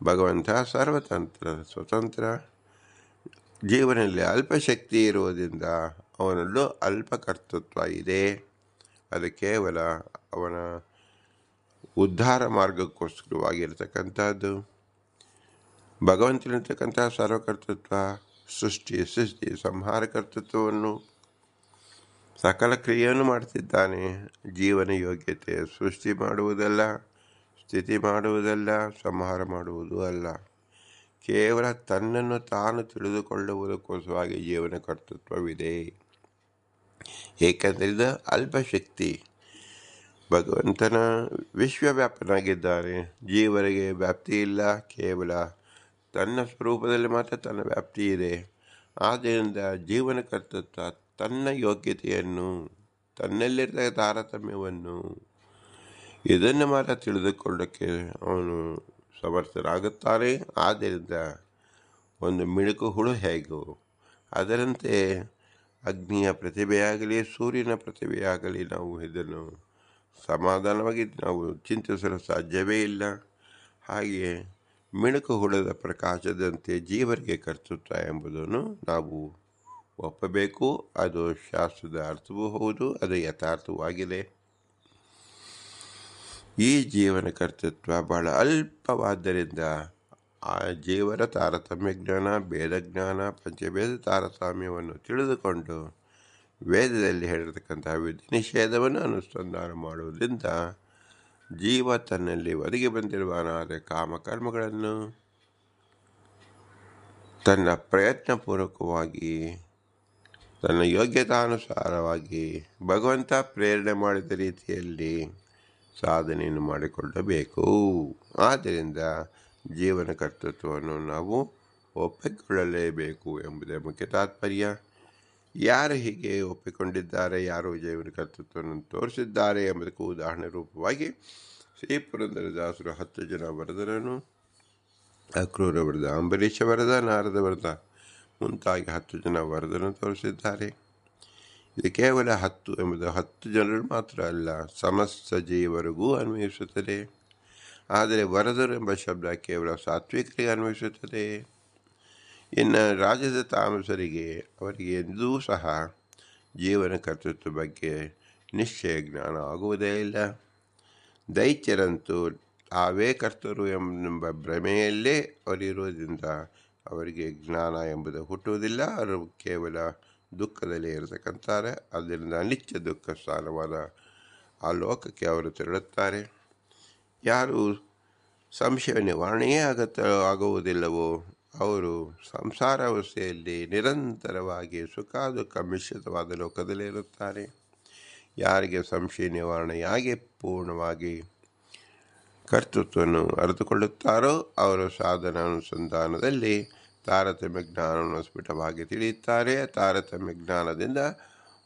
ಭಗವಂತ ಸರ್ವತಂತ್ರ, ಸ್ವತಂತ್ರ. ಜೀವನದಲ್ಲಿ ಅಲ್ಪ ಶಕ್ತಿ ಇರುವುದರಿಂದ ಅವನಲ್ಲೂ ಅಲ್ಪ ಕರ್ತೃತ್ವ ಇದೆ. ಅದು ಕೇವಲ ಅವನ ಉದ್ಧಾರ ಮಾರ್ಗಕ್ಕೋಸ್ಕರವಾಗಿರ್ತಕ್ಕಂಥದ್ದು. ಭಗವಂತನಿರ್ತಕ್ಕಂಥ ಸರ್ವಕರ್ತೃತ್ವ, ಸೃಷ್ಟಿ ಸಂಹಾರ ಕರ್ತೃತ್ವವನ್ನು ಸಕಲ ಕ್ರಿಯೆಯನ್ನು ಮಾಡ್ತಿದ್ದಾನೆ. ಜೀವನ ಯೋಗ್ಯತೆ ಸೃಷ್ಟಿ ಮಾಡುವುದಲ್ಲ, ಸ್ಥಿತಿ ಮಾಡುವುದಲ್ಲ, ಸಂಹಾರ ಮಾಡುವುದೂ ಅಲ್ಲ. ಕೇವಲ ತನ್ನನ್ನು ತಾನು ತಿಳಿದುಕೊಳ್ಳುವುದಕ್ಕೋಸ್ಕರವಾಗಿ ಜೀವನ ಕರ್ತೃತ್ವವಿದೆ. ಏಕೆಂದರೆ ಇದು ಅಲ್ಪಶಕ್ತಿ. ಭಗವಂತನ ವಿಶ್ವವ್ಯಾಪನಾಗಿದ್ದಾನೆ. ಜೀವರಿಗೆ ವ್ಯಾಪ್ತಿ ಇಲ್ಲ, ಕೇವಲ ತನ್ನ ಸ್ವರೂಪದಲ್ಲಿ ಮಾತ್ರ ತನ್ನ ವ್ಯಾಪ್ತಿ ಇದೆ. ಆದ್ದರಿಂದ ಜೀವನ ಕರ್ತೃತ್ವ ತನ್ನ ಯೋಗ್ಯತೆಯನ್ನು, ತನ್ನಲ್ಲಿರುವ ತಾರತಮ್ಯವನ್ನು ಇದನ್ನು ಮಾತ್ರ ತಿಳಿದುಕೊಳ್ಳೋಕ್ಕೆ ಅವನು ಸಮರ್ಥರಾಗುತ್ತಾರೆ. ಆದ್ದರಿಂದ ಒಂದು ಮಿಣುಕು ಹುಳು ಹೇಗೋ ಅದರಂತೆ ಅಗ್ನಿಯ ಪ್ರತಿಭೆಯಾಗಲಿ ಸೂರ್ಯನ ಪ್ರತಿಭೆಯಾಗಲಿ ನಾವು ಇದನ್ನು ಸಮಾಧಾನವಾಗಿ ನಾವು ಚಿಂತಿಸಲು ಸಾಧ್ಯವೇ ಇಲ್ಲ. ಹಾಗೆಯೇ ಮಿಣುಕು ಹುಳದ ಪ್ರಕಾಶದಂತೆ ಜೀವರಿಗೆ ಕರ್ತೃತ್ವ ಎಂಬುದನ್ನು ನಾವು ಒಪ್ಪಬೇಕು. ಅದು ಶಾಸ್ತ್ರದ ಅರ್ಥವೂ ಹೌದು, ಅದು ಯಥಾರ್ಥವಾಗಿದೆ. ಈ ಜೀವನ ಕರ್ತೃತ್ವ ಬಹಳ ಅಲ್ಪವಾದ್ದರಿಂದ ಆ ಜೀವನ ತಾರತಮ್ಯ ಜ್ಞಾನ, ಭೇದಜ್ಞಾನ, ಪಂಚಭೇದ ತಾರತಮ್ಯವನ್ನು ತಿಳಿದುಕೊಂಡು ವೇದದಲ್ಲಿ ಹೇಳಿರತಕ್ಕಂತಹ ವಿಧಿ ನಿಷೇಧವನ್ನು ಅನುಸಂಧಾನ ಮಾಡುವುದರಿಂದ ಜೀವ ತನ್ನಲ್ಲಿ ಒದಗಿ ಬಂದಿರುವ ಅನಾದ ಕಾಮಕರ್ಮಗಳನ್ನು ತನ್ನ ಪ್ರಯತ್ನಪೂರ್ವಕವಾಗಿ ತನ್ನ ಯೋಗ್ಯತಾನುಸಾರವಾಗಿ ಭಗವಂತ ಪ್ರೇರಣೆ ಮಾಡಿದ ರೀತಿಯಲ್ಲಿ ಸಾಧನೆಯನ್ನು ಮಾಡಿಕೊಳ್ಳಬೇಕು. ಆದ್ದರಿಂದ ಜೀವನ ಕರ್ತೃತ್ವವನ್ನು ನಾವು ಒಪ್ಪಿಕೊಳ್ಳಲೇಬೇಕು ಎಂಬುದೇ ಮುಖ್ಯ ತಾತ್ಪರ್ಯ. ಯಾರು ಹೀಗೆ ಒಪ್ಪಿಕೊಂಡಿದ್ದಾರೆ, ಯಾರು ಜೀವನ ಕರ್ತೃತ್ವವನ್ನು ತೋರಿಸಿದ್ದಾರೆ ಎಂಬುದಕ್ಕೂ ಉದಾಹರಣೆ ರೂಪವಾಗಿ ಶ್ರೀ ಪುರಂದರದಾಸರು 10 ಜನ ವರದರನ್ನು, ಅಕ್ರೂರ ವರದ, ಅಂಬರೀಷ ವರದ, ನಾರದ ವರದ ಮುಂತಾಗಿ 10 ಜನ ವರದನ್ನು ತೋರಿಸಿದ್ದಾರೆ. ಇದು ಕೇವಲ 10 ಎಂಬುದು 10 ಜನರು ಮಾತ್ರ ಅಲ್ಲ, ಸಮಸ್ತ ಜೀವರಿಗೂ ಅನ್ವಯಿಸುತ್ತದೆ. ಆದರೆ ವರದರು ಎಂಬ ಶಬ್ದ ಕೇವಲ ಸಾತ್ವಿಕರಿಗೆ ಅನ್ವಯಿಸುತ್ತದೆ. ಇನ್ನು ರಾಜದ ತಾಮಸರಿಗೆ ಅವರಿಗೆ ಎಂದೂ ಸಹ ಜೀವನ ಕರ್ತೃತ್ವ ಬಗ್ಗೆ ನಿಶ್ಚಯ ಜ್ಞಾನ ಆಗುವುದೇ ಇಲ್ಲ. ದೈತ್ಯರಂತೂ ತಾವೇ ಕರ್ತರು ಎಂಬ ಭ್ರಮೆಯಲ್ಲೇ ಅವರಿರುವುದರಿಂದ ಅವರಿಗೆ ಜ್ಞಾನ ಎಂಬುದು ಹುಟ್ಟುವುದಿಲ್ಲ. ಅವರು ಕೇವಲ ದುಃಖದಲ್ಲಿ ಇರತಕ್ಕಂತಾರೆ. ಅದರಿಂದ ಅನಿತ್ಯ ದುಃಖ ಸ್ಥಾನವಾದ ಆ ಲೋಕಕ್ಕೆ ಅವರು ತೆರಳುತ್ತಾರೆ. ಯಾರು ಸಂಶಯ ನಿವಾರಣೆಯೇ ಆಗುವುದಿಲ್ಲವೋ ಅವರು ಸಂಸಾರಾವಸ್ಥೆಯಲ್ಲಿ ನಿರಂತರವಾಗಿ ಸುಖ ದುಃಖ ಮಿಶ್ರಿತವಾದ ಲೋಕದಲ್ಲಿ ಇರುತ್ತಾರೆ. ಯಾರಿಗೆ ಸಂಶಯ ನಿವಾರಣೆಯಾಗಿ ಪೂರ್ಣವಾಗಿ ಕರ್ತೃತ್ವವನ್ನು ಅರಿತುಕೊಳ್ಳುತ್ತಾರೋ ಅವರು ಸಾಧನ ಅನುಸಂಧಾನದಲ್ಲಿ ತಾರತಮ್ಯ ಜ್ಞಾನವನ್ನು ಸ್ಫುಟವಾಗಿ ತಿಳಿಯುತ್ತಾರೆ. ತಾರತಮ್ಯ ಜ್ಞಾನದಿಂದ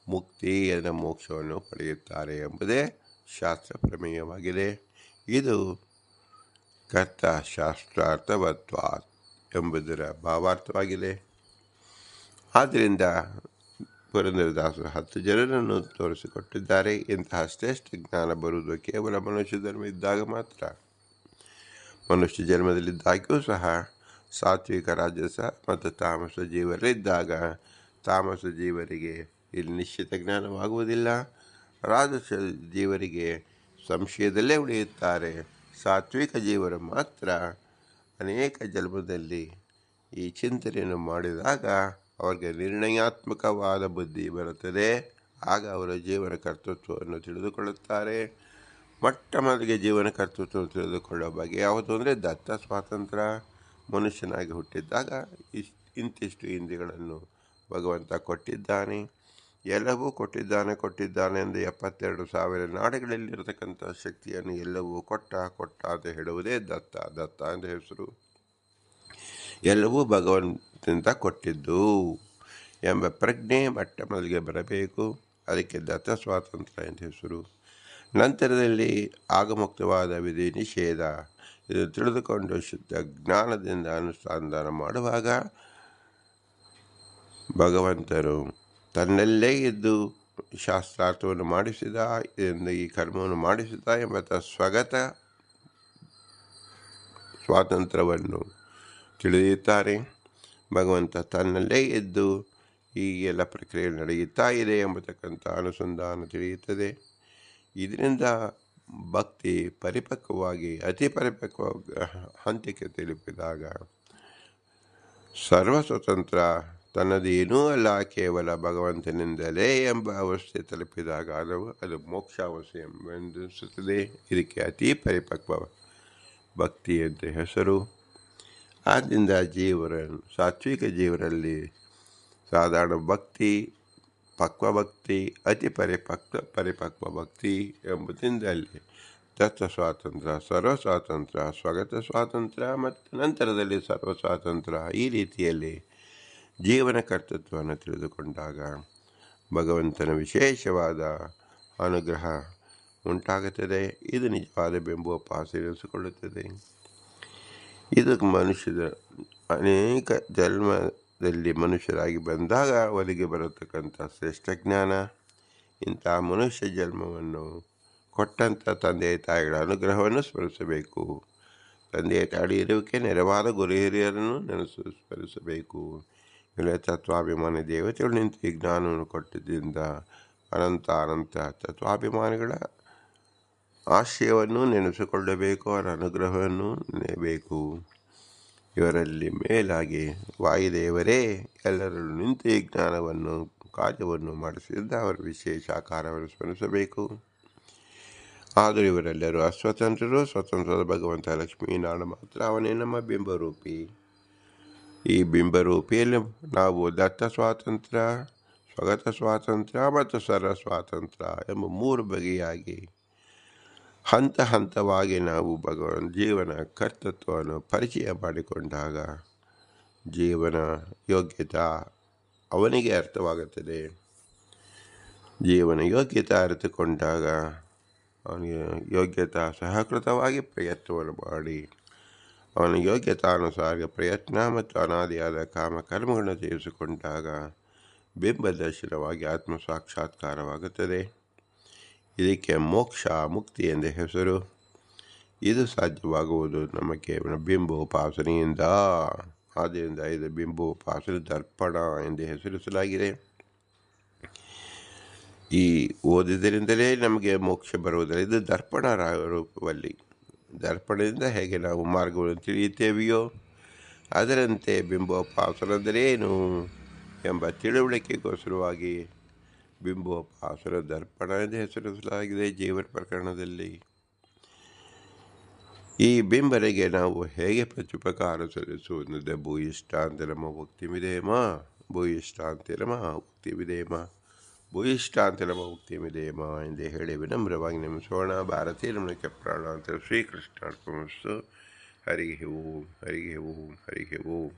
ಮುಕ್ತಿ ಅದರ ಮೋಕ್ಷವನ್ನು ಪಡೆಯುತ್ತಾರೆ ಎಂಬುದೇ ಶಾಸ್ತ್ರ ಪ್ರಮೇಯವಾಗಿದೆ. ಇದು ಕರ್ತ ಶಾಸ್ತ್ರಾರ್ಥವತ್ವಾತ್ ಎಂಬುದರ ಭಾವಾರ್ಥವಾಗಿದೆ. ಆದ್ದರಿಂದ ಪುರಂದರದಾಸರು 10 ಜನರನ್ನು ತೋರಿಸಿಕೊಟ್ಟಿದ್ದಾರೆ. ಇಂತಹ ಶ್ರೇಷ್ಠ ಜ್ಞಾನ ಬರುವುದು ಕೇವಲ ಮನುಷ್ಯ ಜನ್ಮ ಇದ್ದಾಗ ಮಾತ್ರ. ಮನುಷ್ಯ ಜನ್ಮದಲ್ಲಿದ್ದಾಗ್ಯೂ ಸಹ ಸಾತ್ವಿಕ, ರಾಜಸ ಮತ್ತು ತಾಮಸ ಜೀವರಿದ್ದಾಗ ತಾಮಸ ಜೀವರಿಗೆ ಇಲ್ಲಿ ನಿಶ್ಚಿತ ಜ್ಞಾನವಾಗುವುದಿಲ್ಲ. ರಾಜಸ ಜೀವರಿಗೆ ಸಂಶಯದಲ್ಲೇ ಉಳಿಯುತ್ತಾರೆ. ಸಾತ್ವಿಕ ಜೀವರು ಮಾತ್ರ ಅನೇಕ ಜನ್ಮದಲ್ಲಿ ಈ ಚಿಂತನೆಯನ್ನು ಮಾಡಿದಾಗ ಅವರಿಗೆ ನಿರ್ಣಯಾತ್ಮಕವಾದ ಬುದ್ಧಿ ಬರುತ್ತದೆ. ಆಗ ಅವರ ಜೀವನ ಕರ್ತೃತ್ವವನ್ನು ತಿಳಿದುಕೊಳ್ಳುತ್ತಾರೆ. ಮೊಟ್ಟ ಮೊದಲಿಗೆ ಜೀವನ ಕರ್ತೃತ್ವವನ್ನು ತಿಳಿದುಕೊಳ್ಳುವ ಬಗ್ಗೆ ಯಾವುದು ಅಂದರೆ ದತ್ತ ಸ್ವಾತಂತ್ರ್ಯ. ಮನುಷ್ಯನಾಗಿ ಹುಟ್ಟಿದ್ದಾಗ ಇಂತಿಷ್ಟು ಇಂದ್ರಿಯಗಳನ್ನು ಭಗವಂತ ಕೊಟ್ಟಿದ್ದಾನೆ, ಎಲ್ಲವೂ ಕೊಟ್ಟಿದ್ದಾನೆ ಎಂದು 72,000 ನಾಡುಗಳಲ್ಲಿರತಕ್ಕಂಥ ಶಕ್ತಿಯನ್ನು ಎಲ್ಲವೂ ಕೊಟ್ಟ ಅಂತ ಹೇಳುವುದೇ ದತ್ತ ಎಂದು ಹೆಸರು. ಎಲ್ಲವೂ ಭಗವಂತನಿಂದ ಕೊಟ್ಟಿದ್ದು ಎಂಬ ಪ್ರಜ್ಞೆ ಮೊಟ್ಟ ಮೊದಲಿಗೆ ಬರಬೇಕು. ಅದಕ್ಕೆ ದತ್ತ ಸ್ವಾತಂತ್ರ್ಯ ಎಂದು ಹೆಸರು. ನಂತರದಲ್ಲಿ ಆಗಮುಕ್ತವಾದ ವಿಧಿ ನಿಷೇಧ ಇದು ತಿಳಿದುಕೊಂಡು ಶುದ್ಧ ಜ್ಞಾನದಿಂದ ಅನುಸಂಧಾನ ಮಾಡುವಾಗ ಭಗವಂತನು ತನ್ನಲ್ಲೇ ಇದ್ದು ಶಾಸ್ತ್ರಾರ್ಥವನ್ನು ಮಾಡಿಸಿದ, ಇದರಿಂದ ಈ ಕರ್ಮವನ್ನು ಮಾಡಿಸಿದ ಎಂಬ ಸ್ವಗತ ಸ್ವಾತಂತ್ರ್ಯವನ್ನು ತಿಳಿಯುತ್ತಾರೆ. ಭಗವಂತ ತನ್ನಲ್ಲೇ ಇದ್ದು ಈ ಎಲ್ಲ ಪ್ರಕ್ರಿಯೆ ನಡೆಯುತ್ತಾ ಇದೆ ಎಂಬತಕ್ಕಂಥ ಅನುಸಂಧಾನ ತಿಳಿಯುತ್ತದೆ. ಇದರಿಂದ ಭಕ್ತಿ ಪರಿಪಕ್ವವಾಗಿ ಅತಿ ಪರಿಪಕ್ವ ಹಂತಕ್ಕೆ ತಲುಪಿದಾಗ ಸರ್ವ ಸ್ವತಂತ್ರ ತನ್ನದೇನೂ ಅಲ್ಲ ಕೇವಲ ಭಗವಂತನಿಂದಲೇ ಎಂಬ ಅವಸ್ಥೆ ತಲುಪಿದಾಗ ಅದು ಮೋಕ್ಷಾವಸ್ಥೆ ಎಂಬೆನಿಸುತ್ತದೆ. ಇದಕ್ಕೆ ಅತಿ ಪರಿಪಕ್ವ ಭಕ್ತಿ ಅಂತ ಹೆಸರು. ಆದ್ದರಿಂದ ಸಾತ್ವಿಕ ಜೀವರಲ್ಲಿ ಸಾಧಾರಣ ಭಕ್ತಿ, ಪಕ್ವ ಭಕ್ತಿ, ಅತಿ ಪರಿಪಕ್ವ ಭಕ್ತಿ ಎಂಬುದರಿಂದಲೇ ದತ್ತ ಸ್ವಾತಂತ್ರ್ಯ, ಸರ್ವ ಸ್ವಾತಂತ್ರ್ಯ, ಸ್ವಗತ ಸ್ವಾತಂತ್ರ್ಯ ಮತ್ತು ನಂತರದಲ್ಲಿ ಸರ್ವ ಸ್ವಾತಂತ್ರ್ಯ ಈ ರೀತಿಯಲ್ಲಿ ಜೀವನ ಕರ್ತೃತ್ವವನ್ನು ತಿಳಿದುಕೊಂಡಾಗ ಭಗವಂತನ ವಿಶೇಷವಾದ ಅನುಗ್ರಹ ಉಂಟಾಗುತ್ತದೆ. ಇದು ನಿಜವಾದ ಬಿಂಬೋಪಾಸನೆ ಎನಿಸಿಕೊಳ್ಳುತ್ತದೆ. ಇದು ಮನುಷ್ಯದ ಅನೇಕ ಜನ್ಮದಲ್ಲಿ ಮನುಷ್ಯರಾಗಿ ಬಂದಾಗ ಒದಗಿ ಬರತಕ್ಕಂಥ ಶ್ರೇಷ್ಠ ಜ್ಞಾನ. ಇಂಥ ಮನುಷ್ಯ ಜನ್ಮವನ್ನು ಕೊಟ್ಟಂಥ ತಂದೆ ತಾಯಿಗಳ ಅನುಗ್ರಹವನ್ನು ಸ್ಮರಿಸಬೇಕು. ತಂದೆ ತಾಯಿ ಇರುವಿಕೆ ನೆರವಾದ ಗುರು ಹಿರಿಯರನ್ನು ಸ್ಮರಿಸಬೇಕು. ಇಲ್ಲ ತತ್ವಾಭಿಮಾನಿ ದೇವತೆಗಳು ನಿಂತು ಈ ಜ್ಞಾನವನ್ನು ಕೊಟ್ಟಿದ್ದರಿಂದ ಅನಂತ ತತ್ವಾಭಿಮಾನಿಗಳ ಆಶಯವನ್ನು ನೆನೆಸಿಕೊಳ್ಳಬೇಕು, ಅವರ ಅನುಗ್ರಹವನ್ನು ನೆನೆಯಬೇಕು. ಇವರಲ್ಲಿ ಮೇಲಾಗಿ ವಾಯುದೇವರೇ ಎಲ್ಲರಲ್ಲೂ ನಿಂತು ಈ ಜ್ಞಾನವನ್ನು ಕಾರ್ಯವನ್ನು ಮಾಡಿಸಿದ್ದ ಅವರ ವಿಶೇಷ ಆಕಾರವನ್ನು ಸ್ಮರಿಸಬೇಕು. ಆದರೂ ಇವರೆಲ್ಲರೂ ಅಸ್ವತಂತ್ರರು. ಸ್ವತಂತ್ರದ ಭಗವಂತ ಲಕ್ಷ್ಮೀನಾರಾಯಣ ಮಾತ್ರ ಅವನೇ ನಮ್ಮ ಬಿಂಬರೂಪಿ. ಈ ಬಿಂಬರೂಪಿಯಲ್ಲಿ ನಾವು ದತ್ತ ಸ್ವಾತಂತ್ರ್ಯ, ಸ್ವಗತ ಸ್ವಾತಂತ್ರ್ಯ ಮತ್ತು ಸರ್ವ ಸ್ವಾತಂತ್ರ್ಯ ಎಂಬ 3 ಬಗೆಯಾಗಿ ಹಂತವಾಗಿ ನಾವು ಜೀವನ ಕರ್ತೃತ್ವವನ್ನು ಪರಿಚಯ ಮಾಡಿಕೊಂಡಾಗ ಜೀವನ ಯೋಗ್ಯತೆ ಅವನಿಗೆ ಅರ್ಥವಾಗುತ್ತದೆ. ಜೀವನ ಯೋಗ್ಯತೆ ಅರಿತುಕೊಂಡಾಗ ಅವನಿಗೆ ಯೋಗ್ಯತಾ ಸಹಕೃತವಾಗಿ ಪ್ರಯತ್ನವನ್ನು ಮಾಡಿ ಅವನ ಯೋಗ್ಯತಾನುಸಾರ ಪ್ರಯತ್ನ ಮತ್ತು ಅನಾದಿಯಾದ ಕಾಮಕರ್ಮಗಳನ್ನು ತೀರಿಸಿಕೊಂಡಾಗ ಬಿಂಬದರ್ಶನವಾಗಿ ಆತ್ಮ ಸಾಕ್ಷಾತ್ಕಾರವಾಗುತ್ತದೆ. ಇದಕ್ಕೆ ಮೋಕ್ಷ ಮುಕ್ತಿ ಎಂದ ಹೆಸರು. ಇದು ಸಾಧ್ಯವಾಗುವುದು ನಮ್ಮ ಕೇವಲ ಬಿಂಬೋಪಾಸನೆಯಿಂದ. ಆದ್ದರಿಂದ ಇದು ಬಿಂಬೋಪಾಸನೆ ದರ್ಪಣ ಎಂದು ಹೆಸರಿಸಲಾಗಿದೆ. ಈ ಓದಿದರಿಂದಲೇ ನಮಗೆ ಮೋಕ್ಷ ಬರುವುದಿಲ್ಲ. ಇದು ದರ್ಪಣ ರೂಪದಲ್ಲಿ. ದರ್ಪಣದಿಂದ ಹೇಗೆ ನಾವು ಮಾರ್ಗವನ್ನು ತಿಳಿಯುತ್ತೇವೆಯೋ ಅದರಂತೆ ಬಿಂಬೋಪಾಸನದರೇನು ಎಂಬ ತಿಳುವಳಿಕೆಗೋಸ್ಕರವಾಗಿ ಬಿಂಬೋಪಾಸನ ದರ್ಪಣ ಎಂದು ಹೆಸರಿಸಲಾಗಿದೆ ಜೀವನ ಪ್ರಕರಣದಲ್ಲಿ. ಈ ಬಿಂಬರಿಗೆ ನಾವು ಹೇಗೆ ಪ್ರತ್ಯುಪಕಾರ ಸಲ್ಲಿಸುವುದರಿಂದ ಭೂಯಿಷ್ಟಾಂತರಮ ಮುಕ್ತಿಮಿದೇಮ ಭೂಯಿಷ್ಟಾಂತರಮ ಮುಕ್ತಿಮಿದೇಮ ಭೂಯಿಷ್ಟಾಂತರಮ ಮುಕ್ತಿಮಿದೇಮ ಎಂದೇ ಹೇಳಿ ವಿನಮ್ರವಾಗಿ ನಮಿಸೋಣ. ಭಾರತೀಯ ನಮಕ್ಕೆ ಪ್ರಾಣಾಂತರ ಶ್ರೀಕೃಷ್ಣಾರ್ಪಣಮಸ್ತು. ಹರಿ ಓಂ ಹರಿ ಓಂ ಹರಿ ಓಂ.